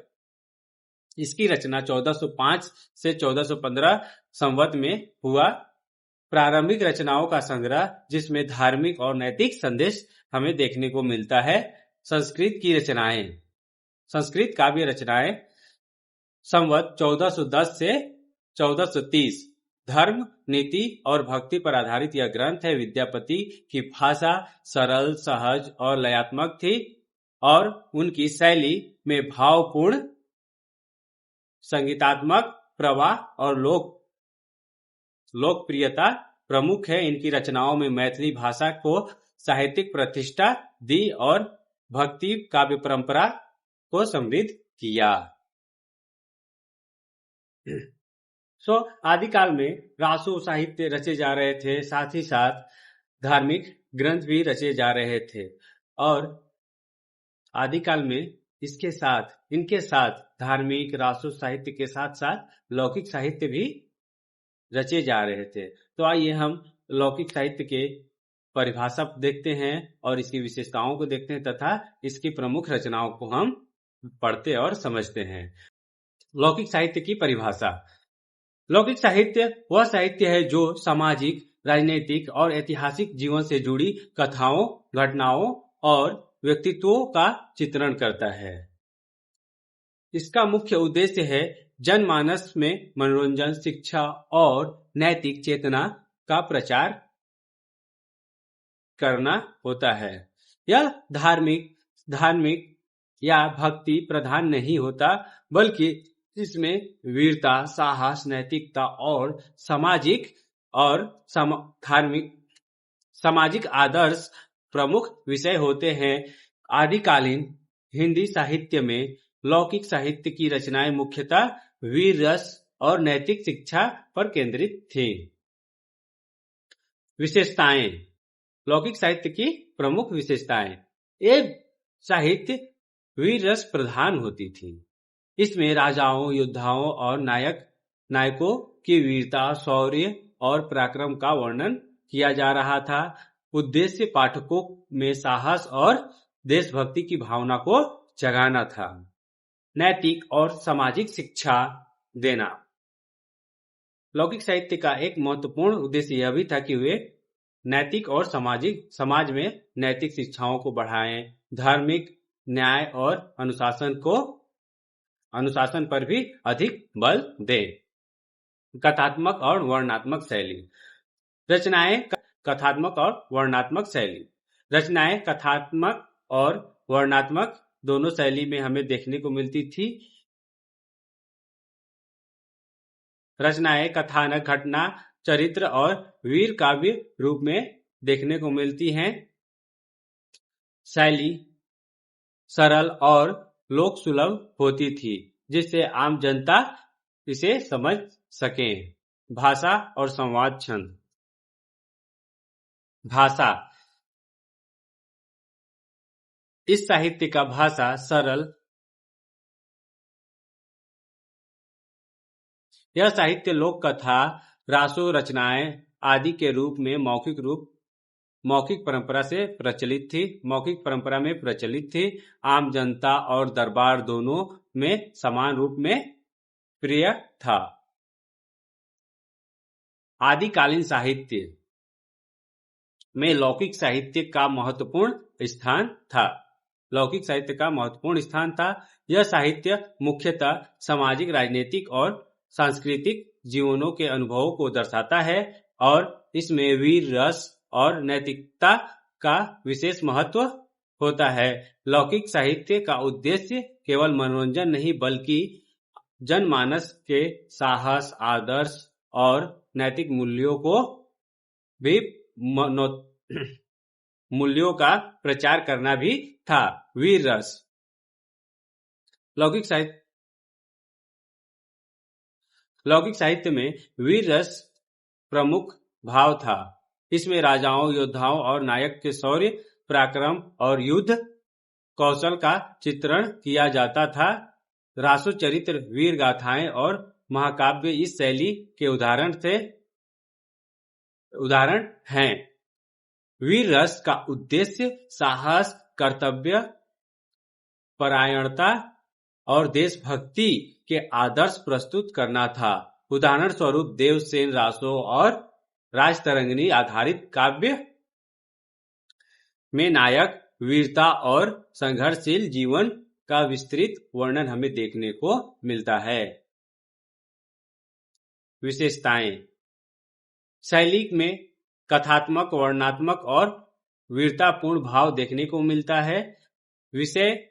इसकी रचना 1405 से 1415 संवत में हुआ। प्रारंभिक रचनाओं का संग्रह जिसमें धार्मिक और नैतिक संदेश हमें देखने को मिलता है। संस्कृत की रचनाएं, संस्कृत काव्य रचनाएं संवत 1410 से 1430 धर्म नीति और भक्ति पर आधारित यह ग्रंथ है। विद्यापति की भाषा सरल सहज और लयात्मक थी और उनकी शैली में भावपूर्ण संगीतात्मक प्रवाह और लोकप्रियता प्रमुख है। इनकी रचनाओं में मैथिली भाषा को साहित्यिक प्रतिष्ठा दी और भक्ति काव्य परंपरा को समृद्ध किया। आदिकाल में रासो साहित्य रचे जा रहे थे, साथ ही साथ धार्मिक ग्रंथ भी रचे जा रहे थे और आदिकाल में इनके साथ धार्मिक रासो साहित्य के साथ साथ लौकिक साहित्य भी रचे जा रहे थे। तो आइए हम लौकिक साहित्य के परिभाषा देखते हैं और इसकी विशेषताओं को देखते हैं तथा इसकी प्रमुख रचनाओं को हम पढ़ते और समझते हैं। लौकिक साहित्य की परिभाषा। लौकिक साहित्य वह साहित्य है जो सामाजिक, राजनीतिक और ऐतिहासिक जीवन से जुड़ी कथाओं, घटनाओं और व्यक्तित्वों का चित्रण करता है। इसका मुख्य उद्देश्य है जनमानस में मनोरंजन, शिक्षा और नैतिक चेतना का प्रचार करना होता है। यह धार्मिक या भक्ति प्रधान नहीं होता, बल्कि इसमें वीरता, साहस, नैतिकता और सामाजिक आदर्श प्रमुख विषय होते हैं। आदिकालीन हिंदी साहित्य में लौकिक साहित्य की रचनाएं मुख्यतः वीर रस और नैतिक शिक्षा पर केंद्रित थी। विशेषताएं। लौकिक साहित्य की प्रमुख विशेषताएं। एक साहित्य वीर रस प्रधान होती थी। इसमें राजाओं, योद्धाओं और नायकों की वीरता, शौर्य और पराक्रम का वर्णन किया जा रहा था। उद्देश्य पाठकों में साहस और देशभक्ति की भावना को जगाना था। नैतिक और सामाजिक शिक्षा देना। लौकिक साहित्य का एक महत्वपूर्ण उद्देश्य यह भी था कि वे नैतिक और समाज में नैतिक शिक्षाओं को बढ़ाएं, धार्मिक न्याय और अनुशासन पर भी अधिक बल दें। कथात्मक और वर्णनात्मक शैली। रचनाएं कथात्मक और वर्णनात्मक शैली। रचनाएं कथात्मक और वर्णनात्मक दोनों शैली में हमें देखने को मिलती थी। रचनाएं कथानक, घटना, चरित्र और वीर काव्य रूप में देखने को मिलती हैं। शैली सरल और लोक सुलभ होती थी जिससे आम जनता इसे समझ सके। भाषा और संवाद छंद। भाषा। इस साहित्य का भाषा सरल। यह साहित्य लोक कथा, रासो रचनाएं आदि के रूप में मौखिक रूप मौखिक परंपरा से प्रचलित थी, मौखिक परंपरा में प्रचलित थी। आम जनता और दरबार दोनों में समान रूप में प्रिय था। आदिकालीन साहित्य में लौकिक साहित्य का महत्वपूर्ण स्थान था। लौकिक साहित्य का महत्वपूर्ण स्थान था। यह साहित्य मुख्यतः सामाजिक, राजनीतिक और सांस्कृतिक जीवनों के अनुभवों को दर्शाता है और इसमें वीर रस और नैतिकता का विशेष महत्व होता है। लौकिक साहित्य का उद्देश्य केवल मनोरंजन नहीं बल्कि जनमानस के साहस, आदर्श और नैतिक मूल्यों को भी मूल्यों का प्रचार करना भी था। वीर रस लौकिक साहित्य में वीर रस प्रमुख भाव था। इसमें राजाओं, योद्धाओं और नायक के शौर्य, पराक्रम और युद्ध कौशल का चित्रण किया जाता था। रासो चरित्र, वीर गाथाएं और महाकाव्य इस शैली के उदाहरण हैं। वीर रस का उद्देश्य साहस, कर्तव्य परायणता और देशभक्ति के आदर्श प्रस्तुत करना था। उदाहरण स्वरूप देवसेन रासो और राजतरंगिणी आधारित काव्य में नायक वीरता और संघर्षशील जीवन का विस्तृत वर्णन हमें देखने को मिलता है। विशेषताएं शैली में कथात्मक, वर्णनात्मक और वीरतापूर्ण भाव देखने को मिलता है। विषय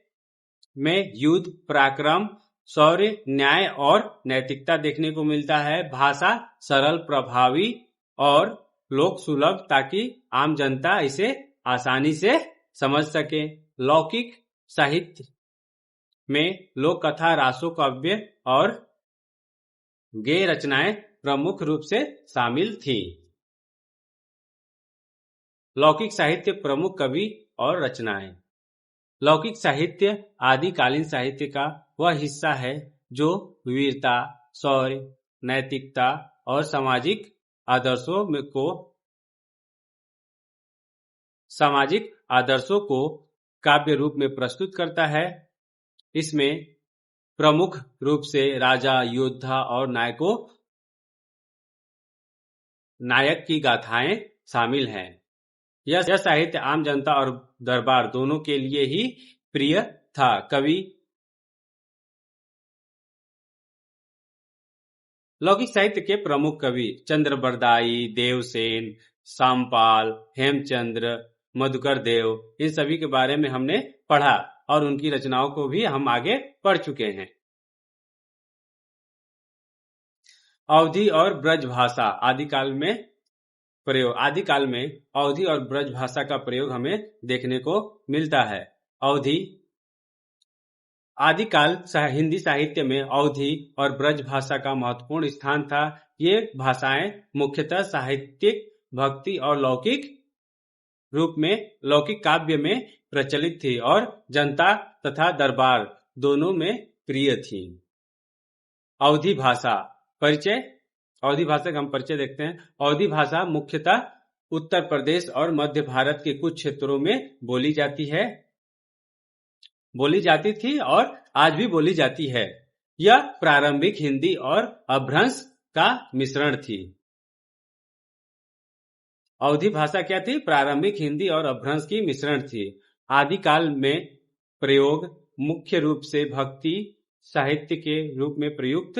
में युद्ध, पराक्रम, शौर्य, न्याय और नैतिकता देखने को मिलता है। भाषा सरल, प्रभावी और लोक सुलभ ताकि आम जनता इसे आसानी से समझ सके। लौकिक साहित्य में लोक कथा, रासो काव्य और गेय रचनाएं प्रमुख रूप से शामिल थी। लौकिक साहित्य प्रमुख कवि और रचनाएं। लौकिक साहित्य आदिकालीन साहित्य का वह हिस्सा है जो वीरता, शौर्य, नैतिकता और सामाजिक आदर्शों को काव्य रूप में प्रस्तुत करता है। इसमें प्रमुख रूप से राजा, योद्धा और नायक की गाथाएं शामिल हैं। यह साहित्य आम जनता और दरबार दोनों के लिए ही प्रिय था। लौकिक साहित्य के प्रमुख कवि चंद्रबरदाई, देवसेन, सामपाल, हेमचंद्र, मधुकर देव, इन सभी के बारे में हमने पढ़ा और उनकी रचनाओं को भी हम आगे पढ़ चुके हैं। अवधी और ब्रज भाषा आदिकाल में अवधी और ब्रज भाषा का प्रयोग हमें देखने को मिलता है। अवधी आदिकाल हिंदी साहित्य में अवधी और ब्रज भाषा का महत्वपूर्ण स्थान था। ये भाषाएं मुख्यतः साहित्यिक, भक्ति और लौकिक काव्य में प्रचलित थी और जनता तथा दरबार दोनों में प्रिय थी। अवधी भाषा का हम परिचय देखते हैं। अवधी भाषा मुख्यतः उत्तर प्रदेश और मध्य भारत के कुछ क्षेत्रों में बोली जाती थी और आज भी बोली जाती है। यह प्रारंभिक हिंदी और अपभ्रंश का मिश्रण थी। अवधी भाषा क्या थी? प्रारंभिक हिंदी और अपभ्रंश की मिश्रण थी। आदिकाल में प्रयोग मुख्य रूप से भक्ति साहित्य के रूप में प्रयुक्त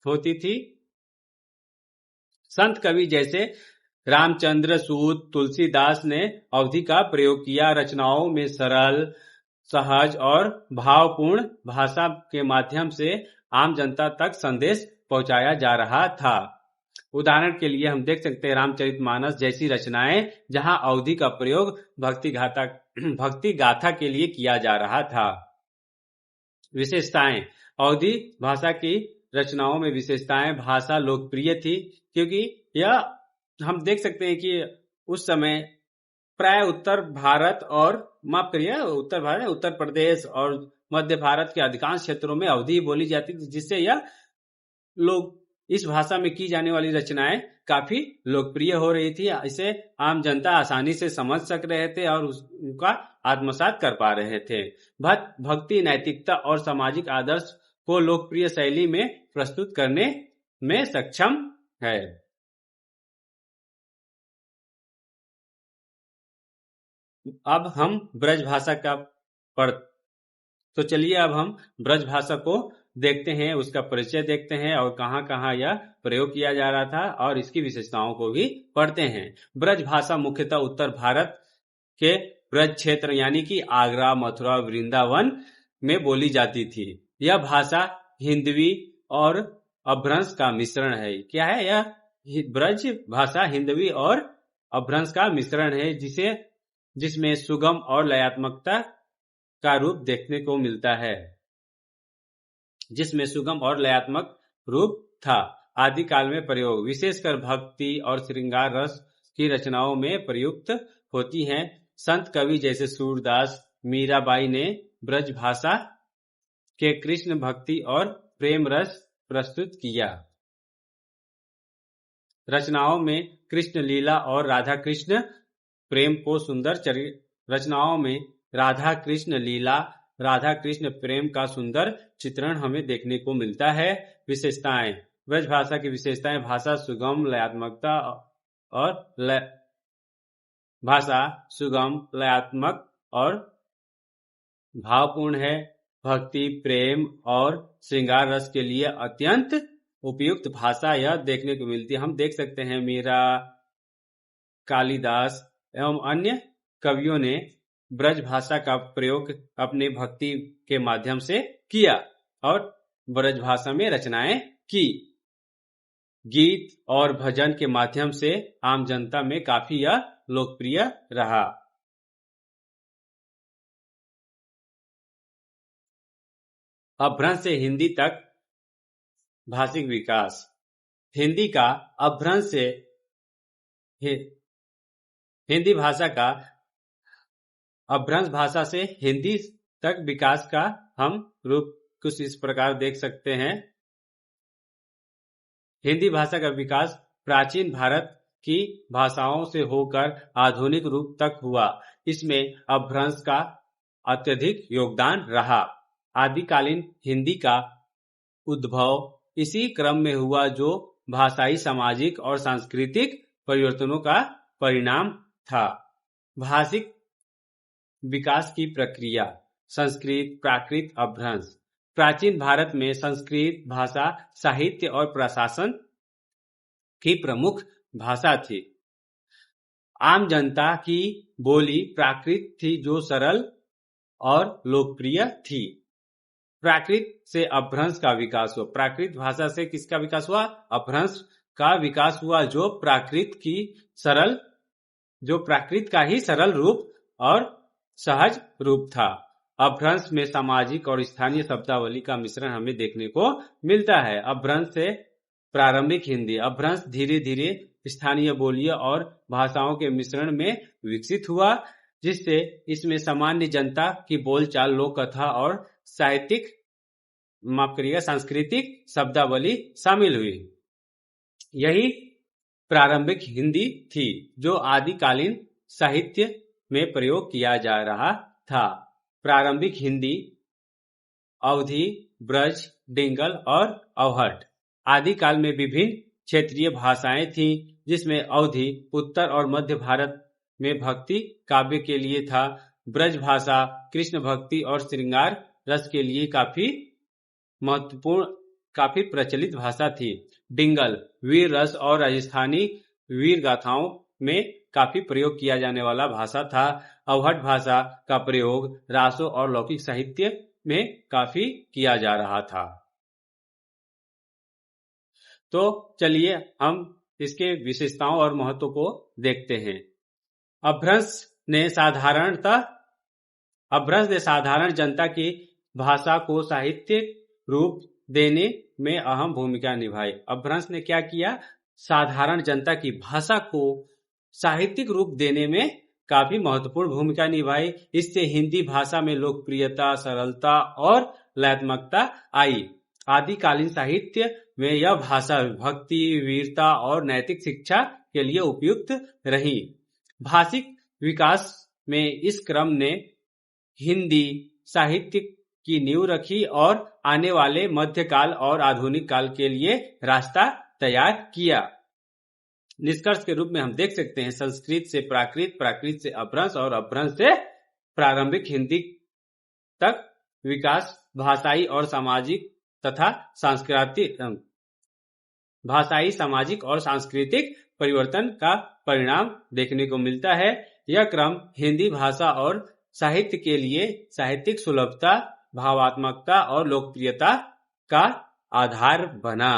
होती थी। संत कवि जैसे रामचंद्र सूद, तुलसीदास ने अवधी का प्रयोग किया। रचनाओं में सरल, सहज और भावपूर्ण भाषा के माध्यम से आम जनता तक संदेश पहुंचाया जा रहा था। उदाहरण के लिए हम देख सकते हैं रामचरितमानस जैसी रचनाएं जहां अवधी का प्रयोग भक्ति गाथा के लिए किया जा रहा था। विशेषताएं अवधी भाषा की रचनाओं में विशेषताएं भाषा लोकप्रिय थी क्योंकि यह हम देख सकते हैं कि उस समय प्राय उत्तर प्रदेश और मध्य भारत के अधिकांश क्षेत्रों में अवधी बोली जाती थी, जिससे यह लोग इस भाषा में की जाने वाली रचनाएं काफी लोकप्रिय हो रही थी। इसे आम जनता आसानी से समझ सक रहे थे और उनका आत्मसात कर पा रहे थे। भक्ति, नैतिकता और सामाजिक आदर्श को लोकप्रिय शैली में प्रस्तुत करने में सक्षम है। अब हम ब्रज भाषा का तो चलिए अब हम ब्रज भाषा को देखते हैं, उसका परिचय देखते हैं और कहां कहां यह प्रयोग किया जा रहा था और इसकी विशेषताओं को भी पढ़ते हैं। ब्रज भाषा मुख्यतः उत्तर भारत के ब्रज क्षेत्र यानी कि आगरा, मथुरा, वृंदावन में बोली जाती थी। यह भाषा हिंदवी और अपभ्रंश का मिश्रण है। क्या है यह ब्रज भाषा? हिंदवी और अपभ्रंश का मिश्रण है, जिसमें सुगम और लयात्मकता का रूप देखने को मिलता है। जिसमें सुगम और लयात्मक रूप था। आदिकाल में प्रयोग विशेषकर भक्ति और श्रृंगार रस की रचनाओं में प्रयुक्त होती हैं। संत कवि जैसे सूरदास, मीराबाई ने ब्रज भाषा के कृष्ण भक्ति और प्रेम रस प्रस्तुत किया। रचनाओं में कृष्ण लीला और राधा कृष्ण प्रेम को सुंदर रचनाओं में राधा कृष्ण लीला, राधा कृष्ण प्रेम का सुंदर चित्रण हमें देखने को मिलता है। विशेषताएं, ब्रज भाषा की विशेषताएं: भाषा सुगम, लयात्मकता और भाषा सुगम, लयात्मक और भावपूर्ण है। भक्ति, प्रेम और श्रृंगार रस के लिए अत्यंत उपयुक्त भाषा यह देखने को मिलती है। हम देख सकते हैं मीरा, कालिदास एवं अन्य कवियों ने ब्रज भाषा का प्रयोग अपने भक्ति के माध्यम से किया और ब्रज भाषा में रचनाएं की। गीत और भजन के माध्यम से आम जनता में काफी यह लोकप्रिय रहा। अपभ्रंश से हिंदी तक भाषिक विकास। हिंदी का अपभ्रंश से हिंदी भाषा का अपभ्रंश भाषा से हिंदी तक विकास का हम रूप कुछ इस प्रकार देख सकते हैं। हिंदी भाषा का विकास प्राचीन भारत की भाषाओं से होकर आधुनिक रूप तक हुआ। इसमें अपभ्रंश का अत्यधिक योगदान रहा। आदिकालीन हिंदी का उद्भव इसी क्रम में हुआ जो भाषाई, सामाजिक और सांस्कृतिक परिवर्तनों का परिणाम था। भाषिक विकास की प्रक्रिया। संस्कृत, प्राकृत, अपभ्रंश। प्राचीन भारत में संस्कृत भाषा साहित्य और प्रशासन की प्रमुख भाषा थी। आम जनता की बोली प्राकृत थी जो सरल और लोकप्रिय थी। प्राकृत से अपभ्रंश का विकास हुआ। प्राकृत भाषा से किसका विकास हुआ? अपभ्रंश का विकास हुआ जो प्राकृत का ही सरल रूप और सहज रूप था। अपभ्रंश में सामाजिक और स्थानीय शब्दावली का मिश्रण हमें देखने को मिलता है। अपभ्रंश से प्रारंभिक हिंदी। अपभ्रंश धीरे धीरे स्थानीय बोलियों और भाषाओं के मिश्रण में विकसित हुआ, जिससे इसमें सामान्य जनता की बोलचाल, लोक कथा और सांस्कृतिक शब्दावली शामिल हुई। यही प्रारंभिक हिंदी थी जो आदिकालीन साहित्य में प्रयोग किया जा रहा था। प्रारंभिक हिंदी अवधी, ब्रज, डिंगल और अवहट। आदिकाल में विभिन्न क्षेत्रीय भाषाएं थीं, जिसमें अवधी उत्तर और मध्य भारत में भक्ति काव्य के लिए था। ब्रज भाषा कृष्ण भक्ति और श्रृंगार रस के लिए काफी महत्वपूर्ण, काफी प्रचलित भाषा थी। डिंगल वीर रस और राजस्थानी वीर गाथाओं में काफी प्रयोग किया जाने वाला भाषा था। अवहट भाषा का प्रयोग रासों और लौकिक साहित्य में काफी किया जा रहा था। तो चलिए हम इसके विशेषताओं और महत्व को देखते हैं। अपभ्रंश ने साधारण जनता की भाषा को साहित्यिक रूप देने में अहम भूमिका निभाई। अपभ्रंश ने क्या किया? साधारण जनता की भाषा को साहित्यिक रूप देने में काफी महत्वपूर्ण भूमिका निभाई। इससे हिंदी भाषा में लोकप्रियता, सरलता और लयात्मकता आई। आदिकालीन साहित्य में यह भाषा भक्ति, वीरता और नैतिक शिक्षा के लिए उपयुक्त रही। भाषिक विकास में इस क्रम ने हिंदी साहित्य की नींव रखी और आने वाले मध्यकाल और आधुनिक काल के लिए रास्ता तैयार किया। निष्कर्ष के रूप में हम देख सकते हैं संस्कृत से प्राकृत, प्राकृत से अपभ्रंश और अपभ्रंश से प्रारंभिक हिंदी तक विकास भाषाई और सामाजिक तथा सांस्कृतिक परिवर्तन का परिणाम देखने को मिलता है। यह क्रम हिंदी भाषा और साहित्य के लिए साहित्यिक सुलभता, भावात्मकता और लोकप्रियता का आधार बना,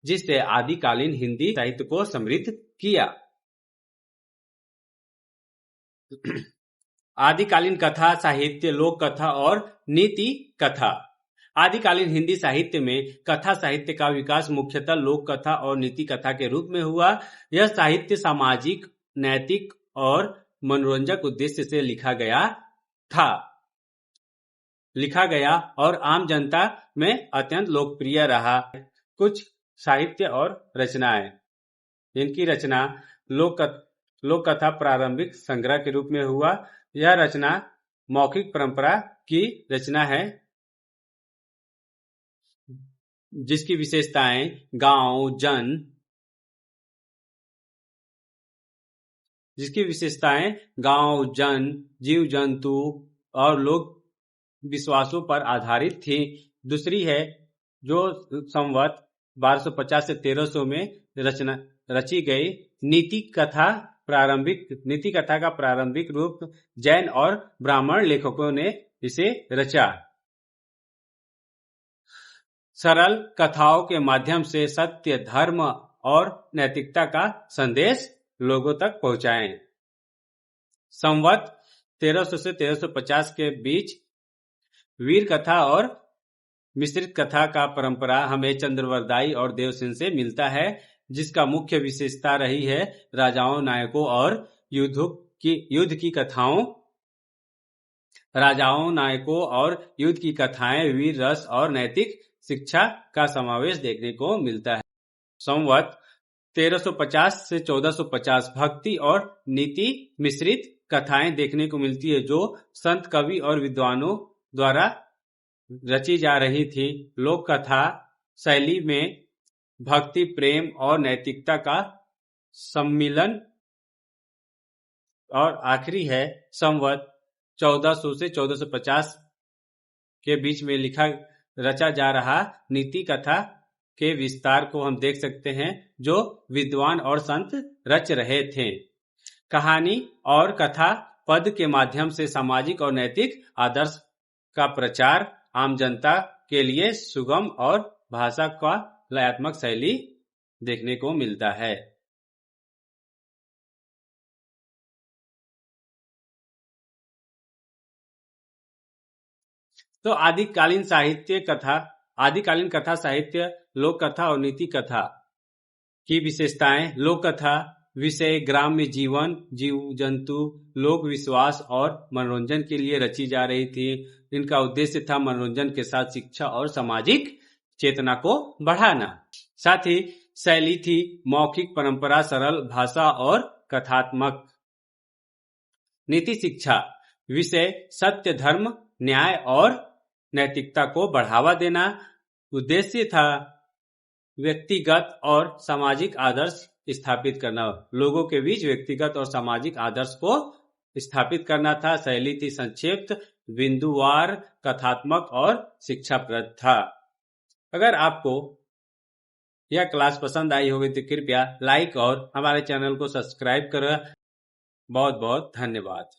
जिससे आदिकालीन हिंदी साहित्य को समृद्ध किया। आदिकालीन कथा साहित्य, लोक कथा और नीति कथा। आदिकालीन हिंदी साहित्य में कथा साहित्य का विकास मुख्यतः लोक कथा और नीति कथा के रूप में हुआ। यह साहित्य सामाजिक, नैतिक और मनोरंजक उद्देश्य से लिखा गया और आम जनता में अत्यंत लोकप्रिय रहा। कुछ साहित्य और रचनाएं। इनकी रचना लोक कथा प्रारंभिक संग्रह के रूप में हुआ। यह रचना मौखिक परंपरा की रचना है, जिसकी विशेषताएं गांव, जन, जीव जंतु और लोक विश्वासों पर आधारित थी। दूसरी है जो संवत 1250 से 1300 में रची गई नीति कथा का प्रारंभिक रूप जैन और ब्राह्मण लेखकों ने इसे रचा। सरल कथाओं के माध्यम से सत्य, धर्म और नैतिकता का संदेश लोगों तक पहुंचाएं। संवत 1300 से 1350 के बीच वीर कथा और मिश्रित कथा का परंपरा हमें चंद्रवरदाई और देवसेन से मिलता है, जिसका मुख्य विशेषता रही है राजाओं, नायकों और युद्ध की कथाएं, वीर रस और नैतिक शिक्षा का समावेश देखने को मिलता है। संवत 1350 से 1450 भक्ति और नीति मिश्रित कथाएं देखने को मिलती है, जो संत, कवि और विद्वानों द्वारा रची जा रही थी। लोक कथा शैली में भक्ति, प्रेम और नैतिकता का सम्मिलन। और आखिरी है संवत 1400 से 1450 के बीच में रचा जा रहा नीति कथा के विस्तार को हम देख सकते हैं, जो विद्वान और संत रच रहे थे। कहानी और कथा पद के माध्यम से सामाजिक और नैतिक आदर्श का प्रचार आम जनता के लिए सुगम और भाषा का लयात्मक शैली देखने को मिलता है। तो आदिकालीन कथा साहित्य, लोक कथा और नीति कथा की विशेषताएं। लोक कथा विषय ग्राम्य जीवन, जीव जंतु, लोक विश्वास और मनोरंजन के लिए रची जा रही थी। इनका उद्देश्य था मनोरंजन के साथ शिक्षा और सामाजिक चेतना को बढ़ाना। साथ ही शैली थी मौखिक परंपरा, सरल भाषा और कथात्मक। नीति शिक्षा विषय सत्य, धर्म, न्याय और नैतिकता को बढ़ावा देना। उद्देश्य था व्यक्तिगत और सामाजिक आदर्श स्थापित करना, लोगों के बीच व्यक्तिगत और सामाजिक आदर्श को स्थापित करना था। शैली थी संक्षिप्त, बिंदुवार, कथात्मक और शिक्षाप्रद था। अगर आपको यह क्लास पसंद आई होगी तो कृपया लाइक और हमारे चैनल को सब्सक्राइब करें। बहुत बहुत धन्यवाद।